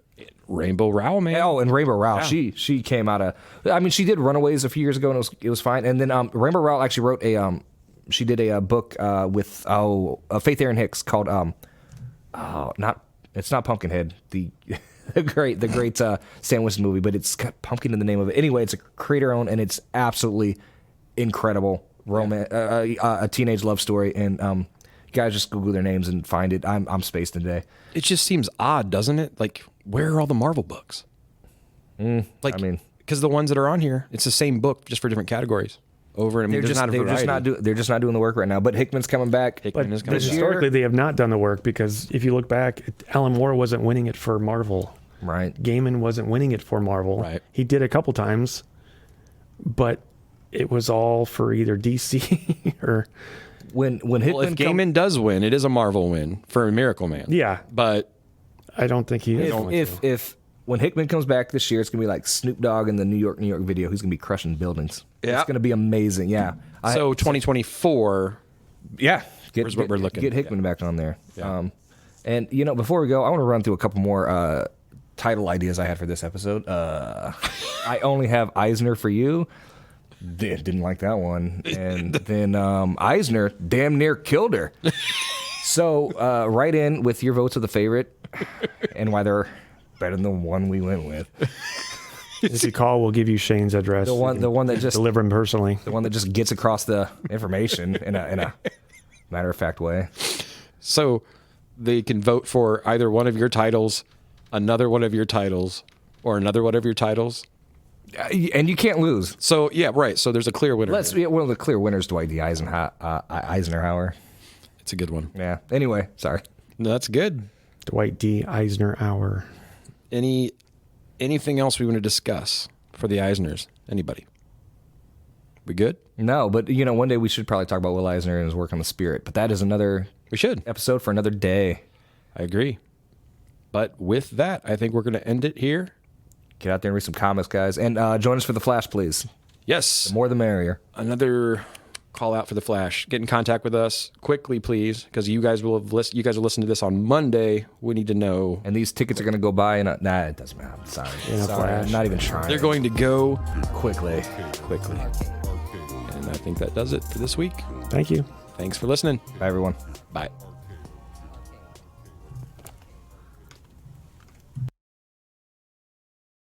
Rainbow Rowell, man. Oh, and Rainbow Rowell. Yeah. She came out of... I mean, she did Runaways a few years ago, and it was fine. And then Rainbow Rowell actually wrote she did a book with Faith Erin Hicks called it's not Pumpkinhead, the great Stan Winston movie, but it's got pumpkin in the name of it. Anyway, it's a creator owned, and it's absolutely incredible romance, a teenage love story, and guys just Google their names and find it. I'm spaced today. It just seems odd, doesn't it? Like, where are all the Marvel books? Like, I mean, because the ones that are on here, it's the same book just for different categories. Over, I mean, there's not a variety. They're just not doing the work right now. But Hickman's coming back. But historically, they have not done the work because if you look back, Alan Moore wasn't winning it for Marvel. Right. Gaiman wasn't winning it for Marvel. Right. He did a couple times, but it was all for either DC or... When Hickman... Well, if Gaiman does win, it is a Marvel win for Miracle Man. Yeah. But... I don't think he is. If when Hickman comes back this year, it's gonna be like Snoop Dogg in the New York video. He's gonna be crushing buildings. Yeah. It's gonna be amazing. Yeah. So 2024. Yeah. Is what we're looking. Get Hickman back on there. Yeah. And before we go, I want to run through a couple more title ideas I had for this episode. I only have Eisner for you. Didn't like that one. And then Eisner damn near killed her. So write in with your votes of the favorite and why they're better than the one we went with. If you call, we'll give you Shayne's address. The one that just deliver him personally. The one that just gets across the information in a matter of fact way. So they can vote for either one of your titles, another one of your titles, or another one of your titles. And you can't lose. So yeah, right. So there's a clear winner. One of the clear winners, Dwight D. Eisenhower. It's a good one. Yeah. Anyway, sorry. No, that's good. Dwight D. Eisner Hour. Anything else we want to discuss for the Eisners? Anybody? We good? No, but one day we should probably talk about Will Eisner and his work on the Spirit. But that is another episode for another day. I agree. But with that, I think we're going to end it here. Get out there and read some comics, guys, and join us for the Flash, please. Yes, The more the merrier. Another call out for the Flash. Get in contact with us quickly, please, because you guys will listen to this on Monday. We need to know. And these tickets are going to go by, and nah, it doesn't matter. Sorry, I'm not even trying. They're going to go quickly. And I think that does it for this week. Thank you. Thanks for listening. Bye, everyone. Bye.